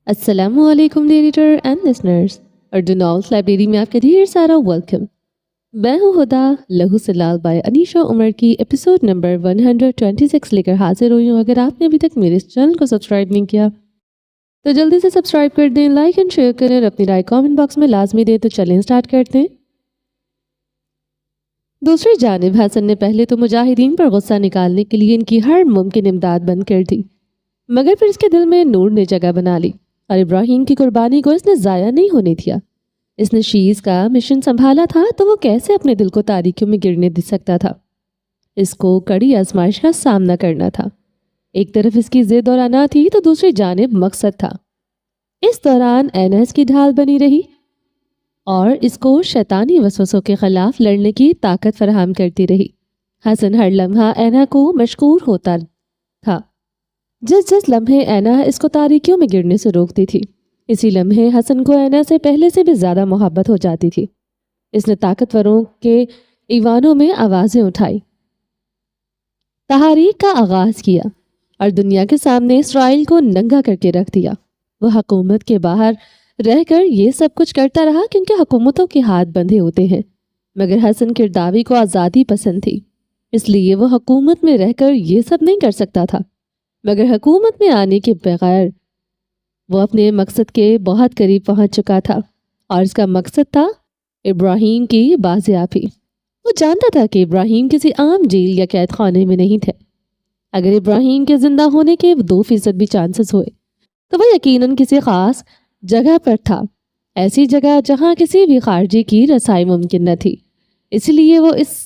السلام علیکم editor and listeners, Urdu novels library میں آپ کا ڈھیر سارا ویلکم۔ میں ہوں ہدا لہو سلال بائی انیشا عمر کی ایپیسوڈ نمبر 126 لے کر حاضر ہوئی ہوں۔ اگر آپ نے ابھی تک میرے اس چینل کو سبسکرائب نہیں کیا تو جلدی سے سبسکرائب کر دیں، لائک اینڈ شیئر کریں اور اپنی رائے کامنٹ باکس میں لازمی دیں۔ تو چلیں سٹارٹ کرتے ہیں۔ دوسری جانب حسن نے پہلے تو مجاہدین پر غصہ نکالنے کے لیے ان کی ہر ممکن امداد بند کر دی، مگر پھر اس کے دل میں نور نے جگہ بنا لی اور ابراہیم کی قربانی کو اس نے ضائع نہیں ہونے دیا۔ اس نے شیز کا مشن سنبھالا تھا تو وہ کیسے اپنے دل کو تاریکیوں میں گرنے دے سکتا تھا۔ اس کو کڑی آزمائش کا سامنا کرنا تھا۔ ایک طرف اس کی ضد اور انا تھی تو دوسری جانب مقصد تھا۔ اس دوران اینا اس کی ڈھال بنی رہی اور اس کو شیطانی وسوسوں کے خلاف لڑنے کی طاقت فراہم کرتی رہی۔ حسن ہر لمحہ اینا کو مشکور ہوتا تھا۔ جس لمحے اینا اس کو تاریکیوں میں گرنے سے روکتی تھی، اسی لمحے حسن کو اینا سے پہلے سے بھی زیادہ محبت ہو جاتی تھی۔ اس نے طاقتوروں کے ایوانوں میں آوازیں اٹھائی، تحریک کا آغاز کیا اور دنیا کے سامنے اسرائیل کو ننگا کر کے رکھ دیا۔ وہ حکومت کے باہر رہ کر یہ سب کچھ کرتا رہا کیونکہ حکومتوں کے ہاتھ بندھے ہوتے ہیں، مگر حسن کرداوی کو آزادی پسند تھی، اس لیے وہ حکومت میں رہ کر یہ سب نہیں کر سکتا تھا۔ مگر حکومت میں آنے کے بغیر وہ اپنے مقصد کے بہت قریب پہنچ چکا تھا، اور اس کا مقصد تھا ابراہیم کی بازیابی۔ وہ جانتا تھا کہ ابراہیم کسی عام جیل یا قید خانے میں نہیں تھے۔ اگر ابراہیم کے زندہ ہونے کے 2% بھی چانسز ہوئے تو وہ یقیناً کسی خاص جگہ پر تھا، ایسی جگہ جہاں کسی بھی خارجی کی رسائی ممکن نہ تھی۔ اس لیے وہ اس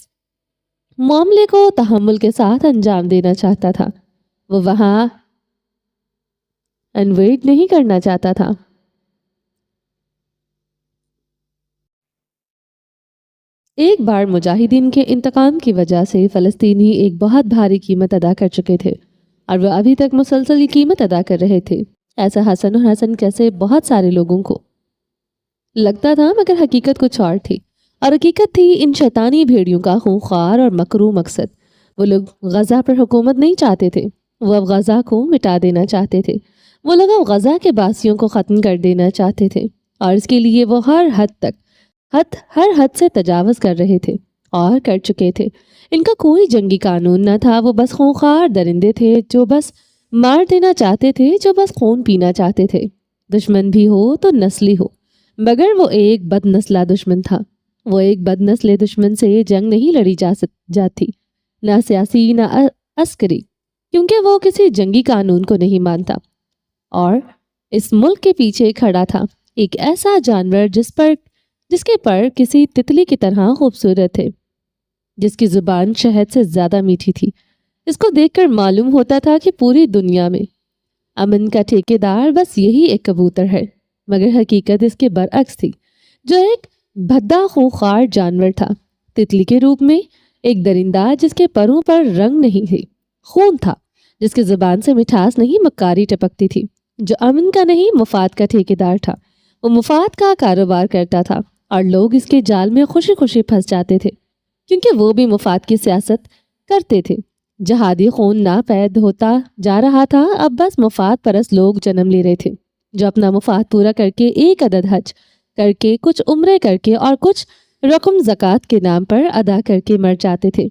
معاملے کو تحمل کے ساتھ انجام دینا چاہتا تھا۔ وہ وہاں انویٹ نہیں کرنا چاہتا تھا۔ ایک بار مجاہدین کے انتقام کی وجہ سے فلسطینی ایک بہت بھاری قیمت ادا کر چکے تھے اور وہ ابھی تک مسلسل یہ قیمت ادا کر رہے تھے۔ ایسا حسن اور حسن کیسے بہت سارے لوگوں کو لگتا تھا، مگر حقیقت کچھ اور تھی، اور حقیقت تھی ان شیطانی بھیڑیوں کا خونخوار اور مکروہ مقصد۔ وہ لوگ غزہ پر حکومت نہیں چاہتے تھے، وہ اب غزہ کو مٹا دینا چاہتے تھے۔ وہ لوگ اب غزہ کے باسیوں کو ختم کر دینا چاہتے تھے، اور اس کے لیے وہ ہر حد سے تجاوز کر رہے تھے اور کر چکے تھے۔ ان کا کوئی جنگی قانون نہ تھا، وہ بس خونخوار درندے تھے جو بس مار دینا چاہتے تھے، جو بس خون پینا چاہتے تھے۔ دشمن بھی ہو تو نسلی ہو، مگر وہ ایک بد نسلہ دشمن تھا۔ وہ ایک بد نسل دشمن سے جنگ نہیں لڑی جاتی، نہ سیاسی نہ عسکری، کیونکہ وہ کسی جنگی قانون کو نہیں مانتا، اور اس ملک کے پیچھے کھڑا تھا ایک ایسا جانور جس کے پر کسی تتلی کی طرح خوبصورت تھے، جس کی زبان شہد سے زیادہ میٹھی تھی۔ اس کو دیکھ کر معلوم ہوتا تھا کہ پوری دنیا میں امن کا ٹھیکیدار بس یہی ایک کبوتر ہے، مگر حقیقت اس کے برعکس تھی، جو ایک بھدا خونخوار جانور تھا، تتلی کے روپ میں ایک درندہ جس کے پروں پر رنگ نہیں تھی، خون تھا، جس کی زبان سے مٹھاس نہیں مکاری ٹپکتی تھی، جو امن کا نہیں مفاد کا ٹھیکیدار تھا۔ وہ مفاد کا کاروبار کرتا تھا اور لوگ اس کے جال میں خوشی خوشی پھنس جاتے تھے، کیونکہ وہ بھی مفاد کی سیاست کرتے تھے۔ جہادی خون ناپید ہوتا جا رہا تھا، اب بس مفاد پرست لوگ جنم لے رہے تھے، جو اپنا مفاد پورا کر کے ایک عدد حج کر کے، کچھ عمرے کر کے اور کچھ رقم زکوٰۃ کے نام پر ادا کر کے مر جاتے تھے،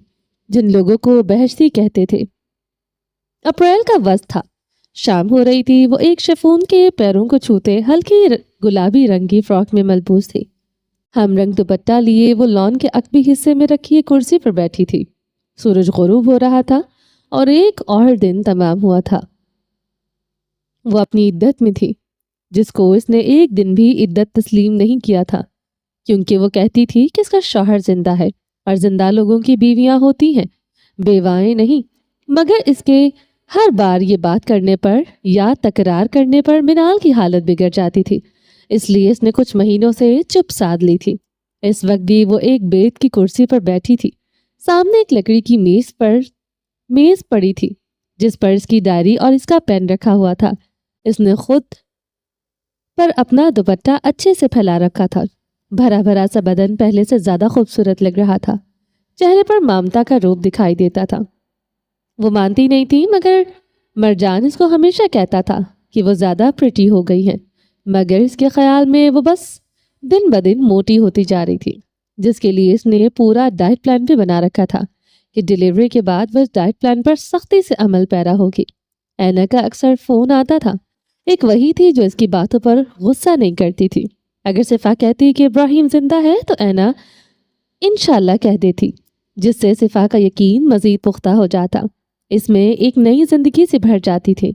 جن لوگوں کو بہشتی کہتے تھے۔ اپریل کا وقت تھا، شام ہو رہی تھی۔ وہ ایک شفون کے پیروں کو چھوتے ہلکی گلابی رنگ کی فراک میں ملبوس تھی۔ ہم رنگ دوپٹہ لیے وہ لان کے عقبی حصے میں رکھی ایک کرسی پر بیٹھی تھی۔ سورج غروب ہو رہا تھا اور ایک اور دن تمام ہوا تھا۔ وہ اپنی عدت میں تھی، جس کو اس نے ایک دن بھی عدت تسلیم نہیں کیا تھا، کیونکہ وہ کہتی تھی کہ اس کا شوہر زندہ ہے اور زندہ لوگوں کی بیویاں ہوتی ہیں، بیوائیں نہیں۔ مگر اس کے ہر بار یہ بات کرنے پر یا تکرار کرنے پر منال کی حالت بگڑ جاتی تھی، اس لیے اس نے کچھ مہینوں سے چپ سادھ لی تھی۔ اس وقت بھی وہ ایک بیت کی کرسی پر بیٹھی تھی، سامنے ایک لکڑی کی میز پڑی تھی، جس پر اس کی ڈائری اور اس کا پین رکھا ہوا تھا۔ اس نے خود پر اپنا دوپٹہ اچھے سے پھیلا رکھا تھا، بھرا بھرا سا بدن پہلے سے زیادہ خوبصورت لگ رہا تھا، چہرے پر ممتا کا روپ دکھائی دیتا تھا۔ وہ مانتی نہیں تھی، مگر مرجان اس کو ہمیشہ کہتا تھا کہ وہ زیادہ پریٹی ہو گئی ہیں، مگر اس کے خیال میں وہ بس دن بدن موٹی ہوتی جا رہی تھی، جس کے لیے اس نے پورا ڈائٹ پلان بھی بنا رکھا تھا کہ ڈیلیوری کے بعد وہ اس ڈائٹ پلان پر سختی سے عمل پیرا ہوگی۔ اینا کا اکثر فون آتا تھا، ایک وہی تھی جو اس کی باتوں پر غصہ نہیں کرتی تھی۔ اگر صفا کہتی کہ ابراہیم زندہ ہے تو اینا انشاءاللہ کہہ دیتی، جس سے صفا کا یقین مزید پختہ ہو جاتا، اس میں ایک نئی زندگی سے بھر جاتی تھی۔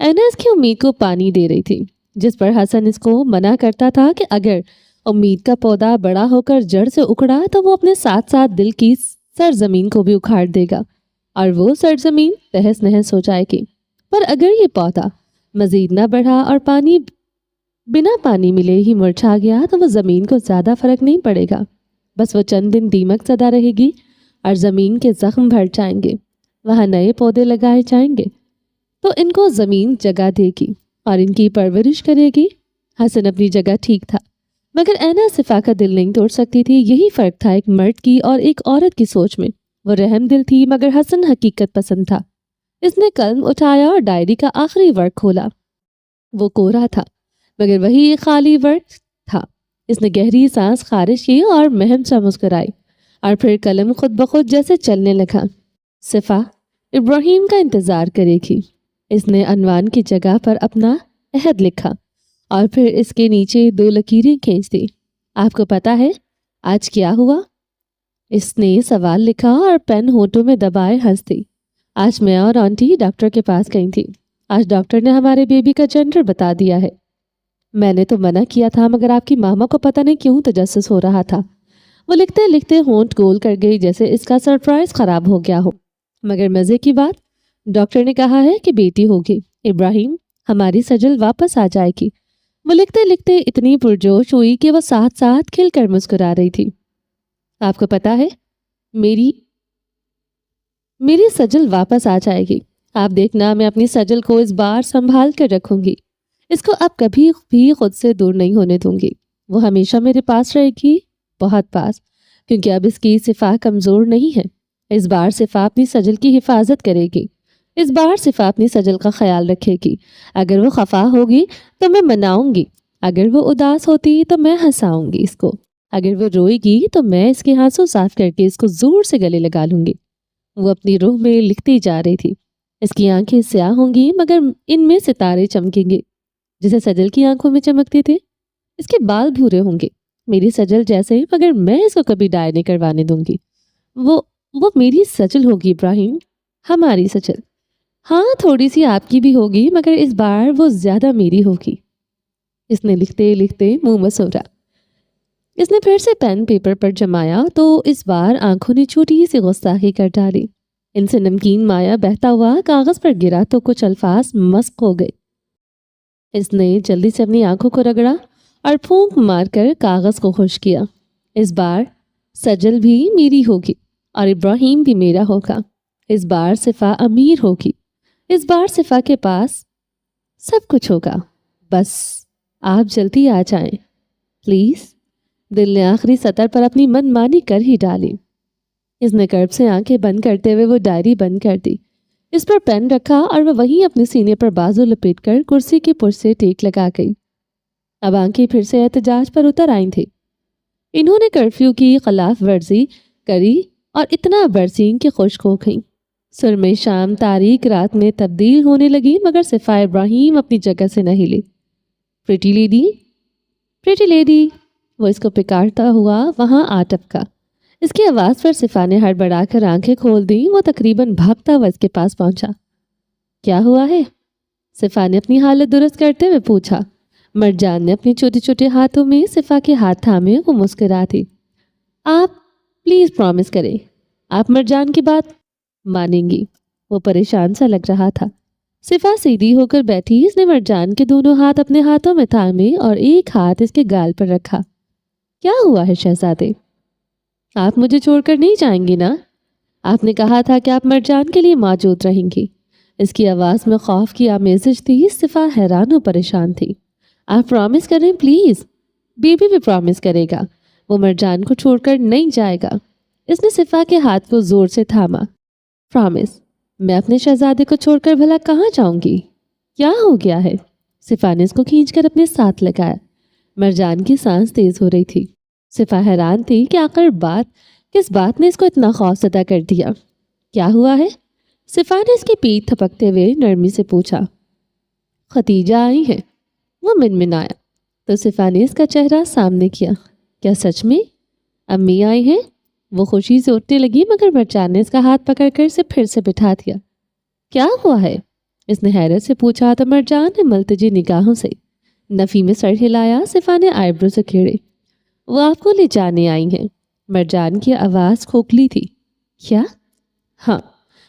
اینا اس کی امید کو پانی دے رہی تھی، جس پر حسن اس کو منع کرتا تھا کہ اگر امید کا پودا بڑا ہو کر جڑ سے اکھڑا تو وہ اپنے ساتھ ساتھ دل کی سرزمین کو بھی اکھاڑ دے گا اور وہ سرزمین تہس نہس ہو جائے گی۔ پر اگر یہ پودا مزید نہ بڑھا اور بنا پانی ملے ہی مرجھا گیا تو وہ زمین کو زیادہ فرق نہیں پڑے گا، بس وہ چند دن دیمک زدہ رہے گی اور زمین کے زخم بھر جائیں گے، وہاں نئے پودے لگائے جائیں گے تو ان کو زمین جگہ دے گی اور ان کی پرورش کرے گی۔ حسن اپنی جگہ ٹھیک تھا، مگر اینا صفا کا دل نہیں توڑ سکتی تھی۔ یہی فرق تھا ایک مرد کی اور ایک عورت کی سوچ میں۔ وہ رحم دل تھی مگر حسن حقیقت پسند تھا۔ اس نے قلم اٹھایا اور ڈائری کا آخری ورق کھولا۔ وہ کوڑا تھا مگر وہی ایک خالی ورق تھا۔ اس نے گہری سانس خارج کی اور مہم سا مسکرائی اور پھر قلم خود بخود جیسے چلنے لگا۔ صفا ابراہیم کا انتظار کرے گی۔ اس نے عنوان کی جگہ پر اپنا عہد لکھا اور پھر اس کے نیچے 2 لکیریں کھینچ دی۔ آپ کو پتا ہے آج کیا ہوا؟ اس نے سوال لکھا اور پین ہونٹوں میں دبائے ہنس دی۔ آج میں اور آنٹی ڈاکٹر کے پاس گئی تھی۔ آج ڈاکٹر نے ہمارے بیبی کا جنڈر بتا دیا ہے۔ میں نے تو منع کیا تھا مگر آپ کی ماما کو پتہ نہیں کیوں تجسس ہو رہا تھا۔ وہ لکھتے لکھتے ہونٹ گول کر گئی جیسے اس کا سرپرائز خراب ہو گیا ہو۔ مگر مزے کی بات، ڈاکٹر نے کہا ہے کہ بیٹی ہوگی۔ ابراہیم، ہماری سجل واپس آ جائے گی۔ وہ لکھتے لکھتے اتنی پرجوش ہوئی کہ وہ ساتھ ساتھ کھل کر مسکرا رہی تھی۔ آپ کو پتا ہے میری سجل واپس آ جائے گی۔ آپ دیکھنا میں اپنی سجل کو اس بار سنبھال کر رکھوں گی۔ اس کو اب کبھی بھی خود سے دور نہیں ہونے دوں گی۔ وہ ہمیشہ میرے پاس رہے گی، بہت پاس، کیونکہ اب اس کی صفا کمزور نہیں ہے۔ اس بار صفا اپنی سجل کی حفاظت کرے گی۔ اس بار صفا اپنی سجل کا خیال رکھے گی۔ اگر وہ خفا ہوگی تو میں مناؤں گی، اگر وہ اداس ہوتی تو میں ہنساؤں گی اس کو، اگر وہ روئے گی تو میں اس کے ہاتھوں صاف کر کے اس کو زور سے گلے لگا لوں گی۔ وہ اپنی روح میں لکھتی جا رہی تھی۔ اس کی آنکھیں سیاہ ہوں گی مگر ان میں ستارے چمکیں گے جیسے سجل کی آنکھوں میں چمکتے تھے۔ اس کے بال بھورے ہوں گے میری سجل جیسے، مگر میں اس کو کبھی ڈائی نہیں کروانے دوں گی۔ وہ میری سجل ہوگی ابراہیم، ہماری سجل۔ ہاں تھوڑی سی آپ کی بھی ہوگی مگر اس بار وہ زیادہ میری ہوگی۔ اس نے لکھتے لکھتے منہ مسوڑا۔ اس نے پھر سے پین پیپر پر جمایا تو اس بار آنکھوں نے چھوٹی سی گستاخی کر ڈالی۔ ان سے نمکین مایا بہتا ہوا کاغذ پر گرا تو کچھ الفاظ مسخ ہو گئے۔ اس نے جلدی سے اپنی آنکھوں کو رگڑا اور پھونک مار کر کاغذ کو خشک کیا۔ اس بار سجل بھی میری ہوگی اور ابراہیم بھی میرا ہوگا۔ اس بار صفا امیر ہوگی۔ اس بار صفا کے پاس سب کچھ ہوگا، بس آپ جلدی آ جائیں پلیز۔ دل نے آخری سطر پر اپنی من مانی کر ہی ڈالی۔ اس نے کرب سے آنکھیں بند کرتے ہوئے وہ ڈائری بند کر دی، اس پر پین رکھا اور وہ وہیں اپنے سینے پر بازو لپیٹ کر کرسی کے پشت سے ٹیک لگا گئی۔ اب آنکھیں پھر سے احتجاج پر اتر آئی تھیں۔ انہوں نے کرفیو کی خلاف ورزی کری اور اتنا برسیں کہ خشک ہو گئیں۔ سرمئی شام تاریک رات میں تبدیل ہونے لگی مگر صفا ابراہیم اپنی جگہ سے نہ ہلی۔ پریٹی لیڈی، وہ اس کو پکارتا ہوا وہاں آ ٹپکا۔ اس کی آواز پر صفا نے ہڑبڑا کر آنکھیں کھول دیں۔ وہ تقریباً بھاگتا ہوا اس کے پاس پہنچا۔ کیا ہوا ہے؟ صفا نے اپنی حالت درست کرتے ہوئے پوچھا۔ مرجان نے اپنے چھوٹے چھوٹے ہاتھوں میں صفا کے ہاتھ تھامے وہ مسکرا تھی۔ آپ پلیز پرومس کریں، آپ مرجان کی بات مانیں گی۔ وہ پریشان سا لگ رہا تھا۔ صفا سیدھی ہو کر بیٹھی۔ اس نے مرجان کے دونوں ہاتھ اپنے ہاتھوں میں تھامے اور ایک ہاتھ اس کے گال پر رکھا۔ کیا ہوا ہے شہزادے؟ آپ مجھے چھوڑ کر نہیں جائیں گی نا؟ آپ نے کہا تھا کہ آپ مرجان کے لیے موجود رہیں گی۔ اس کی آواز میں خوف کی آمیزش تھی۔ صفا حیران و پریشان تھی۔ آپ پرومس کریں پلیز۔ بیبی بھی پرومس کرے گا، وہ مرجان کو چھوڑ کر نہیں جائے گا۔ اس نے صفا کے ہاتھ کو زور سے تھاما۔ پرومس، میں اپنے شہزادے کو چھوڑ کر بھلا کہاں جاؤں گی؟ کیا ہو گیا ہے؟ صفا نے اس کو کھینچ کر اپنے ساتھ لگایا۔ مرجان کی سانس تیز ہو رہی تھی۔ صفا حیران تھی کہ آخر کس بات نے اس کو اتنا خوف زدہ کر دیا۔ کیا ہوا ہے؟ صفا نے اس کی پیٹھ تھپکتے ہوئے نرمی سے پوچھا۔ ختیجہ آئی ہے، وہ منمنایا تو صفا نے اس کا چہرہ سامنے کیا۔ کیا سچ میں؟ امی آئی ہیں؟ وہ خوشی سے اٹھنے لگی مگر مرجان نے اس کا ہاتھ پکڑ کر اسے پھر سے بٹھا دیا۔ کیا ہوا ہے؟ اس نے حیرت سے پوچھا تو مرجان نے ملتجی نگاہوں سے نفی میں سر ہلایا۔ صفا نے آئیبرو سے کھیڑے۔ وہ آپ کو لے جانے آئی ہیں۔ مرجان کی آواز کھوکھلی تھی۔ کیا؟ ہاں،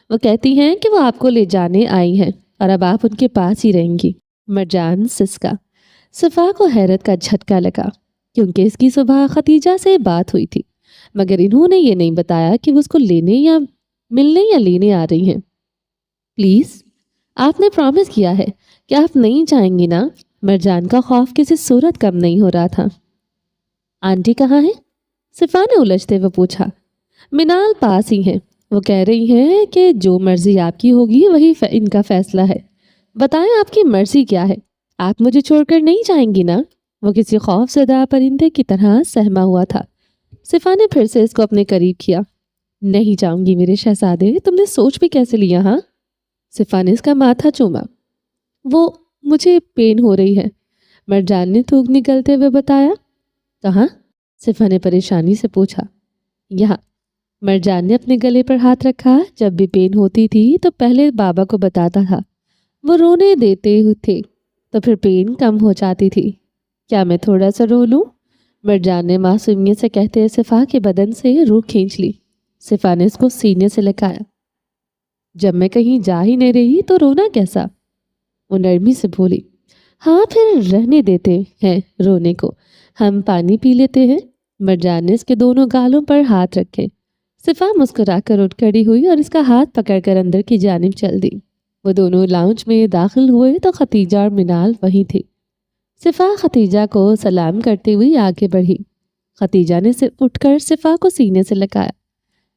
وہ کہتی ہیں کہ وہ آپ کو لے جانے آئی ہیں اور اب آپ ان کے پاس ہی رہیں گی۔ مرجان سسکا۔ صفا کو حیرت کا جھٹکا لگا کیونکہ اس کی صبح ختیجہ سے بات ہوئی تھی مگر انہوں نے یہ نہیں بتایا کہ وہ اس کو لینے یا ملنے یا لینے آ رہی ہیں۔ پلیز، آپ نے پرامس کیا ہے کہ آپ نہیں جائیں گی نا؟ مرجان کا خوف کسی صورت کم نہیں ہو رہا تھا۔ آنٹی کہاں ہے؟ صفا نے الجھتے ہوئے پوچھا۔ منال پاس ہی ہیں، وہ کہہ رہی ہیں کہ جو مرضی آپ کی ہوگی وہی ان کا فیصلہ ہے۔ بتائیں آپ کی مرضی کیا ہے؟ آپ مجھے چھوڑ کر نہیں جائیں گی نا؟ وہ کسی خوف زدہ پرندے کی طرح سہما ہوا تھا۔ صفا نے پھر سے اس کو اپنے قریب کیا۔ نہیں جاؤں گی میرے شہزادے، تم نے سوچ بھی کیسے لیا؟ ہاں؟ صفا نے اس کا ماتھا چوما۔ وہ مجھے پین ہو رہی ہے، مرجان نے تھوک نکلتے ہوئے بتایا۔ کہاں؟ صفا نے پریشانی سے پوچھا۔ یہاں۔ مرجان نے اپنے گلے پر ہاتھ رکھا۔ جب بھی پین ہوتی تھی تو پہلے بابا کو بتاتا تھا، وہ رونے دیتے تھے تو پھر پین کم ہو جاتی تھی۔ کیا میں تھوڑا سا رو لوں؟ مرجان نے معصومیت سے کہتے صفا کے بدن سے روح کھینچ لی۔ صفا نے اس کو سینے سے لگایا۔ جب میں کہیں جا ہی نہیں رہی تو رونا کیسا؟ وہ نرمی سے بولی۔ ہاں پھر رہنے دیتے ہیں رونے کو، ہم پانی پی لیتے ہیں۔ مرجان نے اس کے دونوں گالوں پر ہاتھ رکھے۔ صفا مسکرا کر اٹھ کھڑی ہوئی اور اس کا ہاتھ پکڑ کر اندر کی جانب چل دی۔ وہ دونوں لاؤنج میں داخل ہوئے تو ختیجہ اور منال وہیں تھی۔ صفا ختیجہ کو سلام کرتے ہوئی آگے بڑھی۔ ختیجہ نے اٹھ کر صفا کو سینے سے لگایا۔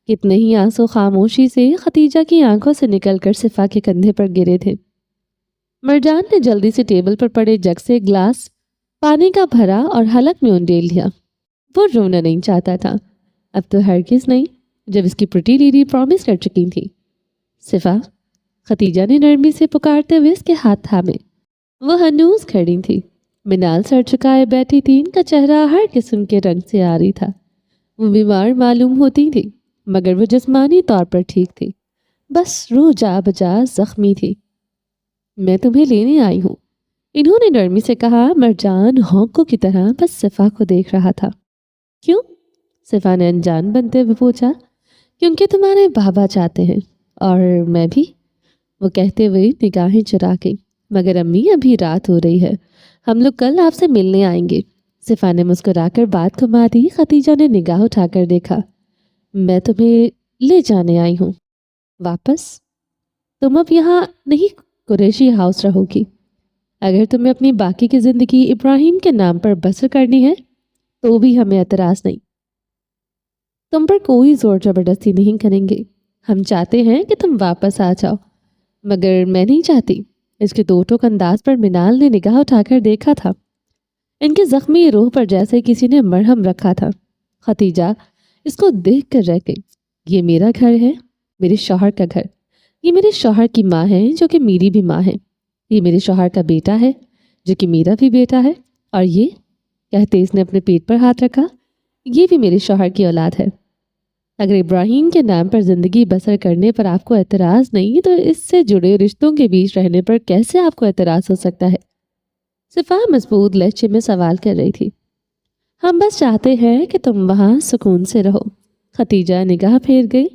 کتنے ہی آنسو خاموشی سے ختیجہ کی آنکھوں سے نکل کر صفا کے کندھے پر گرے تھے۔ مرجان نے جلدی سے ٹیبل پر پڑے جگ سے گلاس پانی کا بھرا اور حلق میں انڈیل لیا۔ وہ رونا نہیں چاہتا تھا، اب تو ہرگز نہیں، جب اس کی پریٹی لیڈی پرامس کر چکی تھی۔ صفا، ختیجہ نے نرمی سے پکارتے ہوئے اس کے ہاتھ تھامے۔ وہ ہنوز کھڑی تھی، منال سر چکائے بیٹھی تھی۔ ان کا چہرہ ہر قسم کے رنگ سے آ رہی تھا۔ وہ بیمار معلوم ہوتی تھی مگر وہ جسمانی طور پر ٹھیک تھی، بس روح جا بجا زخمی تھی۔ میں تمہیں لینے آئی ہوں، انہوں نے نرمی سے کہا۔ مرجان ہونکوں کی طرح بس صفا کو دیکھ رہا تھا۔ کیوں؟ صفا نے انجان بنتے ہوئے پوچھا۔ کیونکہ تمہارے بابا چاہتے ہیں اور میں بھی، وہ کہتے ہوئے نگاہیں چرا گئی۔ مگر امی ابھی رات ہو رہی ہے، ہم لوگ کل آپ سے ملنے آئیں گے۔ صفا نے مسکرا کر بات گھما دی۔ ختیجہ نے نگاہ اٹھا کر دیکھا۔ میں تمہیں لے جانے آئی ہوں واپس، تم اب یہاں نہیں قریشی ہاؤس رہو گی۔ اگر تمہیں اپنی باقی کی زندگی ابراہیم کے نام پر بسر کرنی ہے تو بھی ہمیں اعتراض نہیں، تم پر کوئی زور زبردستی نہیں کریں گے۔ ہم چاہتے ہیں کہ تم واپس آ جاؤ مگر میں نہیں چاہتی۔ اس کے دو ٹوک انداز پر منال نے نگاہ اٹھا کر دیکھا تھا، ان کی زخمی روح پر جیسے کسی نے مرہم رکھا تھا۔ ختیجہ اس کو دیکھ کر رہ گئی۔ یہ میرا گھر ہے، میرے شوہر کا گھر، یہ میرے شوہر کی ماں ہے جو کہ میری بھی ماں ہے، یہ میرے شوہر کا بیٹا ہے جو کہ میرا بھی بیٹا ہے، اور یہ، کہتے اس نے اپنے پیٹ پر ہاتھ رکھا، یہ بھی میرے شوہر کی اولاد ہے۔ اگر ابراہیم کے نام پر زندگی بسر کرنے پر آپ کو اعتراض نہیں تو اس سے جڑے رشتوں کے بیچ رہنے پر کیسے آپ کو اعتراض ہو سکتا ہے؟ صفا مضبوط لہجے میں سوال کر رہی تھی۔ ہم بس چاہتے ہیں کہ تم وہاں سکون سے رہو۔ ختیجہ نگاہ پھیر گئی۔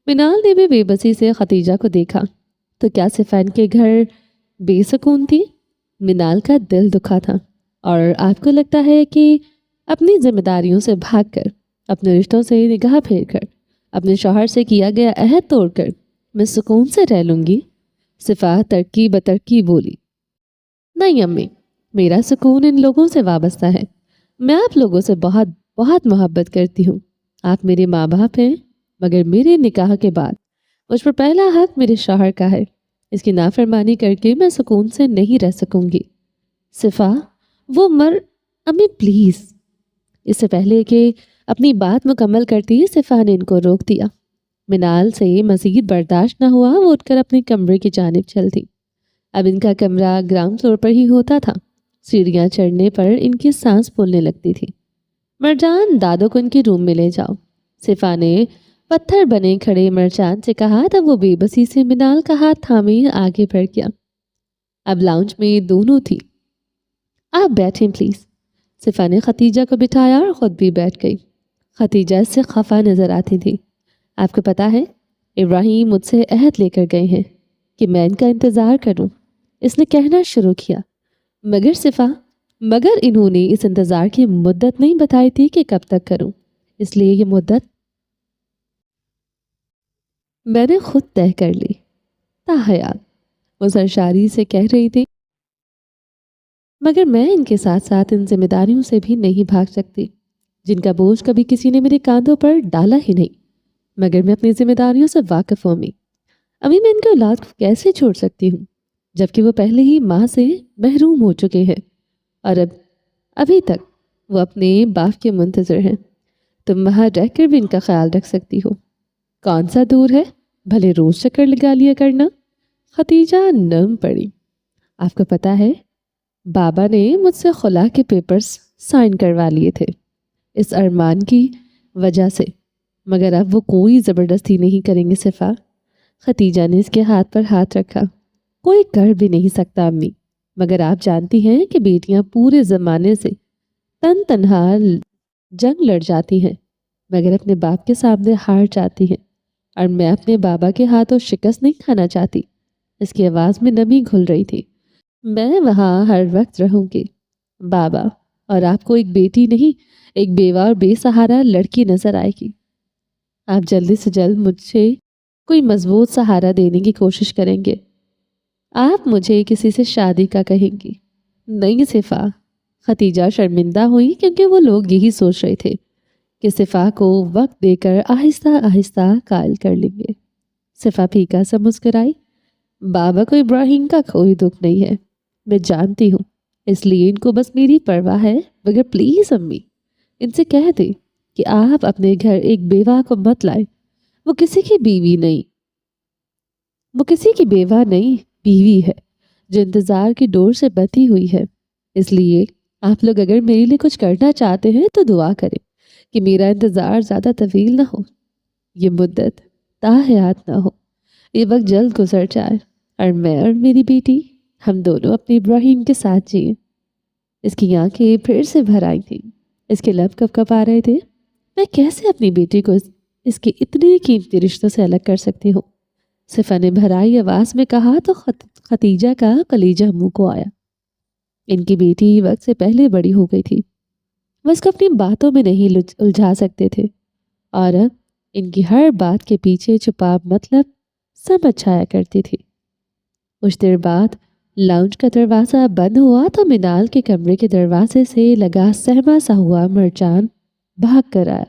منال نے بھی بے بسی سے ختیجہ کو دیکھا۔ تو کیا صفا ان کے گھر بے سکون تھی؟ منال کا دل دکھا تھا۔ اور آپ کو لگتا ہے کہ اپنی ذمہ داریوں سے بھاگ کر، اپنے رشتوں سے نگاہ پھیر کر، اپنے شوہر سے کیا گیا عہد توڑ کر میں سکون سے رہ لوں گی؟ صفا ترکی بترکی بولی۔ نہیں امی، میرا سکون ان لوگوں سے وابستہ ہے۔ میں آپ لوگوں سے بہت بہت محبت کرتی ہوں۔ آپ میرے ماں باپ ہیں مگر میرے نکاح کے بعد مجھ پر پہلا حق میرے شوہر کا ہے۔ اس کی نافرمانی کر کے میں سکون سے نہیں رہ سکوں گی۔ صفا وہ مر امی پلیز۔ اس سے پہلے کہ اپنی بات مکمل کرتی صفا نے ان کو روک دیا۔ منال سے مزید برداشت نہ ہوا، وہ اٹھ کر اپنے کمرے کی جانب چل دی۔ اب ان کا کمرہ گراؤنڈ فلور پر ہی ہوتا تھا۔ سیڑھیاں چڑھنے پر ان کی سانس پھولنے لگتی تھی۔ مرجان دادو کو ان کی روم میں لے جاؤ، صفا نے پتھر بنے کھڑے مرجان سے کہا۔ تب وہ بے بسی سے منال کا ہاتھ تھامے آگے بڑھ گیا۔ اب لاؤنج میں دونوں تھی۔ آپ بیٹھیں پلیز۔ صفا نے ختیجہ کو بٹھایا اور خود بھی بیٹھ گئی۔ ختیجہ اس سے خفا نظر آتی تھی۔ آپ کو پتا ہے ابراہیم مجھ سے عہد لے کر گئے ہیں کہ میں ان کا انتظار کروں، اس نے کہنا شروع کیا۔ مگر صفا، مگر انہوں نے اس انتظار کی مدت نہیں بتائی تھی کہ کب تک کروں، اس لیے یہ مدت میں نے خود طے کر لی۔ تاحیات وہ سرشاری سے کہہ رہی تھی، مگر میں ان کے ساتھ ساتھ ان ذمہ داریوں سے بھی نہیں بھاگ سکتی جن کا بوجھ کبھی کسی نے میرے کاندھوں پر ڈالا ہی نہیں، مگر میں اپنی ذمہ داریوں سے واقف ہوں۔ امی میں ان کے اولاد کو کیسے چھوڑ سکتی ہوں جبکہ وہ پہلے ہی ماں سے محروم ہو چکے ہیں اور ابھی تک وہ اپنے باپ کے منتظر ہیں۔ تم وہاں رہ کر بھی ان کا خیال رکھ سکتی ہو، کون سا دور ہے، بھلے روز چکر لگا لیا کرنا۔ ختیجہ نم پڑی۔ آپ کو پتا ہے بابا نے مجھ سے خلا کے پیپرز سائن کروا لیے تھے اس ارمان کی وجہ سے، مگر اب وہ کوئی زبردستی نہیں کریں گے صفا۔ ختیجہ نے اس کے ہاتھ پر ہاتھ رکھا۔ کوئی کر بھی نہیں سکتا امی، مگر آپ جانتی ہیں کہ بیٹیاں پورے زمانے سے تنہا جنگ لڑ جاتی ہیں مگر اپنے باپ کے سامنے ہار جاتی ہیں، اور میں اپنے بابا کے ہاتھوں شکست نہیں کھانا چاہتی۔ اس کی آواز میں نمی گھل رہی تھی۔ میں وہاں ہر وقت رہوں گی بابا، اور آپ کو ایک بیٹی نہیں ایک بیوہ اور بے سہارا لڑکی نظر آئے گی۔ آپ جلدی سے جلد مجھے کوئی مضبوط سہارا دینے کی کوشش کریں گے۔ آپ مجھے کسی سے شادی کا کہیں گی۔ نہیں صفا۔ ختیجہ شرمندہ ہوئی کیونکہ وہ لوگ یہی سوچ رہے تھے کہ صفا کو وقت دے کر آہستہ آہستہ قائل کر لیں گے۔ صفا پھیکا سا مسکرائی۔ بابا کو ابراہیم کا کوئی دکھ نہیں ہے، میں جانتی ہوں، اس لیے ان کو بس میری پرواہ ہے، مگر پلیز امی ان سے کہہ دیں کہ آپ اپنے گھر ایک بیوہ کو مت لائیں۔ وہ کسی کی بیوی نہیں، وہ کسی کی بیوہ نہیں، بیوی ہے جو انتظار کی ڈور سے بندھی ہوئی ہے۔ اس لیے آپ لوگ اگر میرے لیے کچھ کرنا چاہتے ہیں تو دعا کریں کہ میرا انتظار زیادہ طویل نہ ہو، یہ مدت تاحیات نہ ہو، یہ وقت جلد گزر جائے اور میں اور میری بیٹی ہم دونوں اپنے ابراہیم کے ساتھ جئیں۔ اس کی آنکھیں پھر سے بھر آئی تھیں، اس کے لب کب کب آ رہے تھے۔ میں کیسے اپنی بیٹی کو اس کے اتنے قیمتی رشتوں سے الگ کر سکتی ہوں؟ صفا نے بھرائی آواز میں کہا تو ختیجہ کا کلیجہ منہ کو آیا۔ ان کی بیٹی وقت سے پہلے بڑی ہو گئی تھی، وہ اس کو اپنی باتوں میں نہیں الجھا سکتے تھے، اور اب ان کی ہر بات کے پیچھے چھپا مطلب سمجھ چھایا کرتی تھی۔ کچھ دیر بعد لاؤنج کا دروازہ بند ہوا تو منال کے کمرے کے دروازے سے لگا سہما سا ہوا مرجان بھاگ کر آیا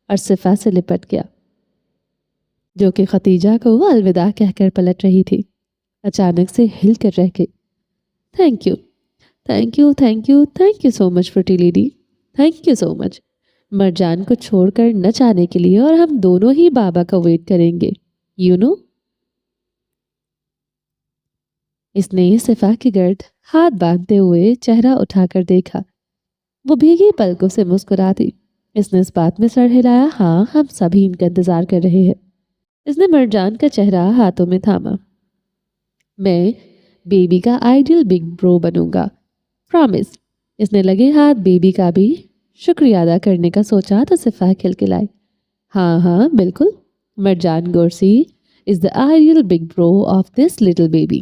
اور صفا سے لپٹ گیا، جو کہ ختیجہ کو الوداع کہہ کر پلٹ رہی تھی۔ اچانک سے ہل کر رہ گئی۔ Thank you thank you thank you thank you so much pretty lady, thank you so much. Marjan کو چھوڑ کر نہ جانے کے لیے، اور ہم دونوں ہی بابا کا ویٹ کریں گے، یو نو۔ اس نے صفا کے گرد ہاتھ باندھتے ہوئے چہرہ اٹھا کر دیکھا۔ وہ بھیگی پلکوں سے مسکرا دی۔ اس نے اس بات میں سر ہلایا، ہاں ہم سبھی ان کا انتظار کر رہے ہیں۔ اس نے مرجان کا چہرہ ہاتھوں میں تھاما۔ میں بیبی کا آئیڈیل بگ برو بنوں گا، پرامس۔ اس نے لگے ہاتھ بیبی کا بھی شکریہ ادا کرنے کا سوچا تو صفا کھلکھلائی، ہاں ہاں بالکل، مرجان Gorsi is the ideal big bro of this little baby۔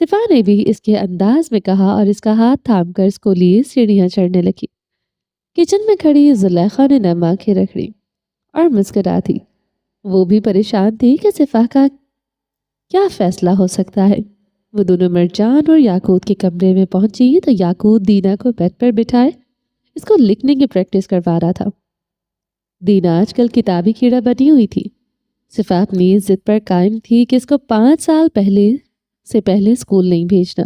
صفا نے بھی اس کے انداز میں کہا اور اس کا ہاتھ تھام کر اس کو لیے سیڑھیاں چڑھنے لگی۔ کچن میں کھڑی زلیخا نے نم آنکھیں رکھ لی اور مسکرا تھی۔ وہ بھی پریشان تھی کہ صفا کا کیا فیصلہ ہو سکتا ہے۔ وہ دونوں مرجان اور یاقوت کے کمرے میں پہنچی تو یاقوت دینا کو بیڈ پر بٹھائے اس کو لکھنے کی پریکٹس کروا رہا تھا۔ دینا آج کل کتابی کیڑا بنی ہوئی تھی۔ صفا اپنی ضد پر قائم تھی کہ اس کو 5 سال سے پہلے اسکول نہیں بھیجنا۔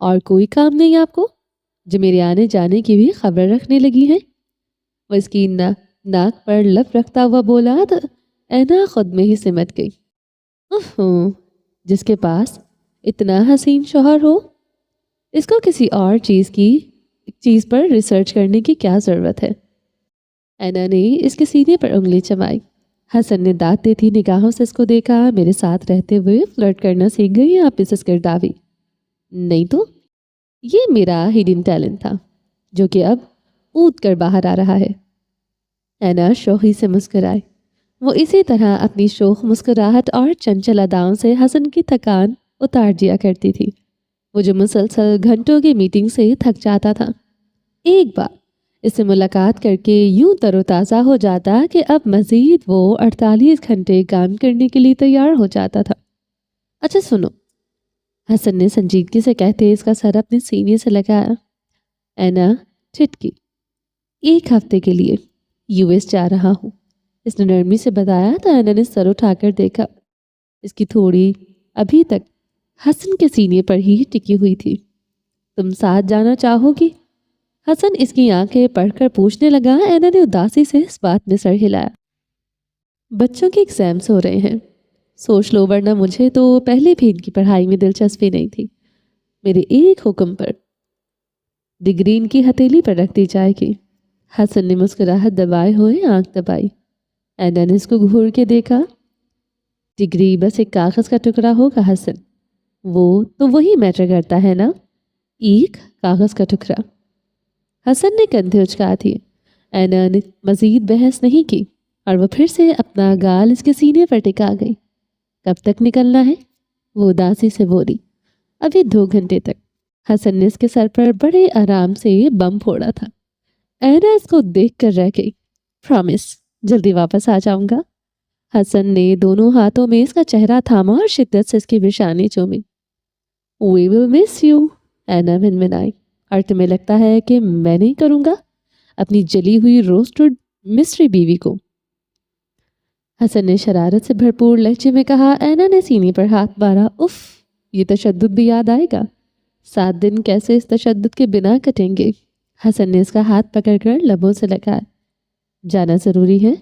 اور کوئی کام نہیں آپ کو جو میرے آنے جانے کی بھی خبر رکھنے لگی ہیں؟ وہ اس کی ناک پر لب رکھتا ہوا بولا تو اینا خود میں ہی سمٹ گئی۔ جس کے پاس اتنا حسین شوہر ہو، اس کو کسی اور چیز پر ریسرچ کرنے کی کیا ضرورت ہے؟ اینا نے اس کے سینے پر انگلی چبائی۔ حسن نے دانت دیتی نگاہوں سے اس کو دیکھا۔ میرے ساتھ رہتے ہوئے فلرٹ کرنا سیکھ گئی آپ مسز گرداوی؟ نہیں تو، یہ میرا ہڈن ٹیلنٹ تھا جو کہ اب اود کر باہر آ رہا ہے۔ اینا شوخی سے مسکرائے۔ وہ اسی طرح اپنی شوخ مسکراہٹ اور چنچل اداؤں سے حسن کی تھکان اتار دیا کرتی تھی، وہ جو مسلسل گھنٹوں کی میٹنگ سے تھک جاتا تھا۔ ایک بار اس سے ملاقات کر کے یوں تر و تازہ ہو جاتا کہ اب مزید وہ 48 گھنٹے کام کرنے کے لیے تیار ہو جاتا تھا۔ اچھا سنو، حسن نے سنجیدگی سے کہتے اس کا سر اپنے سینے سے لگایا۔ اینا ٹھٹکی۔ 1 ہفتے کے لیے US جا رہا ہوں، اس نے نرمی سے بتایا تو اینا نے سر اٹھا کر دیکھا۔ اس کی تھوڑی ابھی تک حسن کے سینے پر ہی ٹکی ہوئی تھی۔ تم ساتھ جانا چاہو گی؟ حسن اس کی آنکھیں پڑھ کر پوچھنے لگا۔ اینا نے اداسی سے اس بات میں سر ہلایا۔ بچوں کے ایگزامس ہو رہے ہیں، سوچ لو، ورنہ مجھے تو پہلے بھی ان کی پڑھائی میں دلچسپی نہیں تھی۔ میرے ایک حکم پر ڈگری ان کی ہتھیلی پر رکھ دی جائے گی۔ حسن نے مسکراہٹ دبائے ہوئے آنکھ دبائی۔ اینا نے اس کو گھور کے دیکھا۔ ڈگری بس ایک کاغذ کا ٹکڑا ہوگا حسن، وہ تو وہی میٹر کرتا ہے نا، ایک کاغذ کا ٹکڑا۔ حسن نے کندھے اچکا دیے۔ اینا نے مزید بحث نہیں کی اور وہ پھر سے اپنا گال اس کے سینے پر ٹکا گئی۔ کب تک نکلنا ہے؟ وہ اداسی سے بولی۔ ابھی 2 گھنٹے تک۔ حسن نے اس کے سر پر بڑے آرام سے بم پھوڑا تھا۔ اینا اس کو دیکھ کر رہ گئی۔ پرامس، جلدی واپس آ جاؤں گا۔ حسن نے دونوں ہاتھوں میں اس کا چہرہ تھاما اور شدت سے اس کی پیشانی چومی۔ We will miss you، اینا منمنائی۔ اور تمہیں لگتا ہے کہ میں نہیں کروں گا اپنی جلی ہوئی روسٹڈ مسٹری بیوی کو؟ حسن نے شرارت سے بھرپور لہجے میں کہا۔ اینا نے سینے پر ہاتھ مارا۔ اف، یہ تشدد بھی یاد آئے گا۔ 7 دن کیسے اس تشدد کے بنا کٹیں گے؟ حسن نے اس کا ہاتھ پکڑ کر لبوں سے لگایا۔ جانا ضروری ہے؟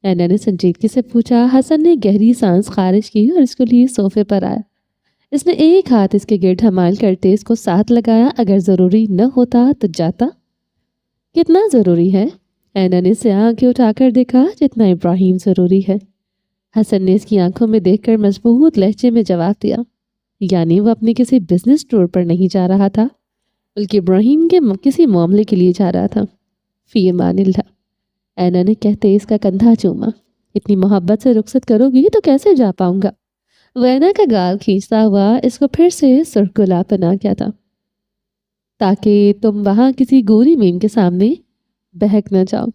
اینا نے سنجیدگی سے پوچھا۔ حسن نے گہری سانس خارج کی اور اس کو لیے صوفے پر آیا۔ اس نے ایک ہاتھ اس کے گرد حمال کرتے اس کو ساتھ لگایا۔ اگر ضروری نہ ہوتا تو جاتا۔ کتنا ضروری ہے؟ اینا نے اسے آنکھیں اٹھا کر دیکھا۔ جتنا ابراہیم ضروری ہے۔ حسن نے اس کی آنکھوں میں دیکھ کر مضبوط لہجے میں جواب دیا۔ یعنی وہ اپنے کسی بزنس ٹور پر نہیں جا رہا تھا، بلکہ ابراہیم کے کسی معاملے کے لیے جا رہا تھا۔ فی امان اللہ، اینا نے کہتے اس کا کندھا چوما۔ اتنی محبت سے رخصت کرو گی تو کیسے جا پاؤں گا؟ وہ اینا کا گال کھینچتا ہوا اس کو پھر سے سرخ گلاب بنا کیا تھا، تاکہ تم وہاں کسی گوری میم کے سامنے بہک نہ جاؤ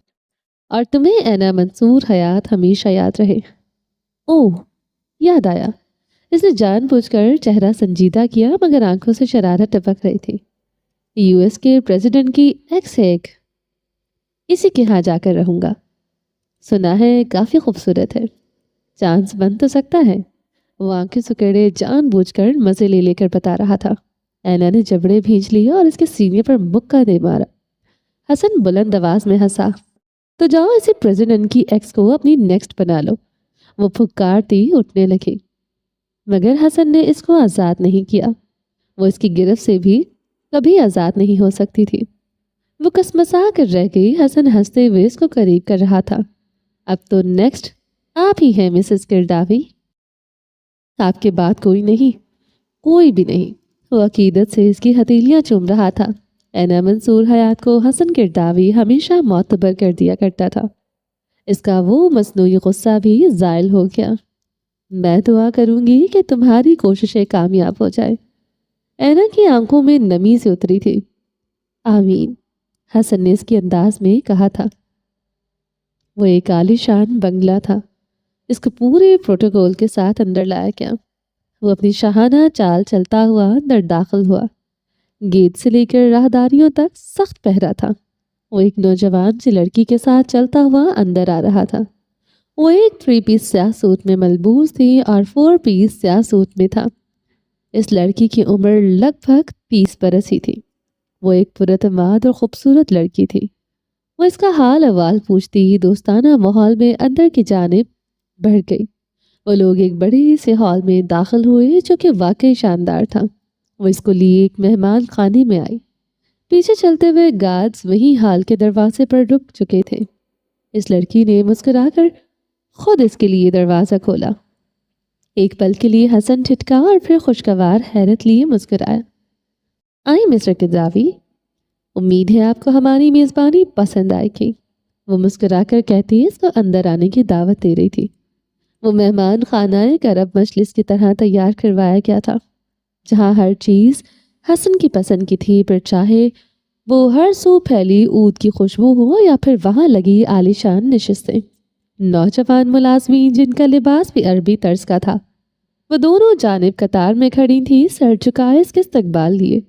اور تمہیں اینا منصور حیات ہمیشہ یاد رہے۔ اوہ، یاد آیا۔ اس نے جان بوجھ کر چہرہ سنجیدہ کیا مگر آنکھوں سے شرارت ٹپک رہی تھی۔ US کے پریزیڈنٹ کی ایکس ہے، اسی کے ہاں جا کر رہوں گا۔ سنا ہے کافی خوبصورت ہے، چانس بن تو سکتا ہے؟ وہ آنکھیں سکڑے جان بوجھ کر مزے لے کر بتا رہا تھا۔ اینا نے جبڑے بھینچ لیا اور اس کے سینے پر مکہ دے مارا۔ حسن بلند آواز میں ہنسا۔ تو جاؤ اسی پریزیڈنٹ کی ایکس کو اپنی نیکسٹ بنا لو۔ وہ پھکارتی اٹھنے لگی مگر حسن نے اس کو آزاد نہیں کیا۔ وہ اس کی گرفت سے بھی کبھی آزاد نہیں ہو سکتی تھی۔ وہ کسمسا کر رہ گئی۔ حسن ہنستے ہوئے اس کو قریب کر رہا تھا۔ اب تو نیکسٹ آپ ہی ہیں مسز گرداوی، آپ کے بعد کوئی نہیں، کوئی بھی نہیں۔ وہ عقیدت سے اس کی ہتھیلیاں چوم رہا تھا۔ اینا منصور حیات کو حسن گرداوی ہمیشہ معتبر کر دیا کرتا تھا۔ اس کا وہ مصنوعی غصہ بھی زائل ہو گیا۔ میں دعا کروں گی کہ تمہاری کوششیں کامیاب ہو جائے۔ اینا کی آنکھوں میں نمی سے اتری تھی۔ آمین، حسن نے اس کے انداز میں کہا تھا۔ وہ ایک عالی شان بنگلہ تھا، اس کو پورے پروٹوکول کے ساتھ اندر لایا گیا۔ وہ اپنی شاہانہ چال چلتا ہوا اندر داخل ہوا۔ گیٹ سے لے کر راہداریوں تک سخت پہرا تھا۔ وہ ایک نوجوان سی لڑکی کے ساتھ چلتا ہوا اندر آ رہا تھا۔ وہ ایک 3 پیس سیاہ سوٹ میں ملبوس تھی اور 4 پیس سیاہ سوٹ میں تھا۔ اس لڑکی کی عمر لگ بھگ 30 برس ہی تھی۔ وہ ایک پراعتماد اور خوبصورت لڑکی تھی۔ وہ اس کا حال احوال پوچھتی ہی دوستانہ ماحول میں اندر کی جانب بڑھ گئی۔ وہ لوگ ایک بڑے سے ہال میں داخل ہوئے جو کہ واقعی شاندار تھا۔ وہ اس کو لیے ایک مہمان خانے میں آئی۔ پیچھے چلتے ہوئے گارڈز وہی ہال کے دروازے پر رک چکے تھے۔ اس لڑکی نے مسکرا کر خود اس کے لیے دروازہ کھولا۔ ایک پل کے لیے حسن ٹھٹکا اور پھر خوشگوار حیرت لیے مسکرایا۔ آئیں مسٹر قذافی، امید ہے آپ کو ہماری میزبانی پسند آئے گی، وہ مسکرا کر کہتی اس کو اندر آنے کی دعوت دے رہی تھی۔ وہ مہمان خانہ ایک عرب مجلس کی طرح تیار کروایا گیا تھا، جہاں ہر چیز حسن کی پسند کی تھی، پھر چاہے وہ ہر سو پھیلی عود کی خوشبو ہو یا پھر وہاں لگی عالیشان نشستیں۔ نوجوان ملازمین جن کا لباس بھی عربی طرز کا تھا، وہ دونوں جانب قطار میں کھڑی تھی، سر جھکائے اس کے استقبال لیے۔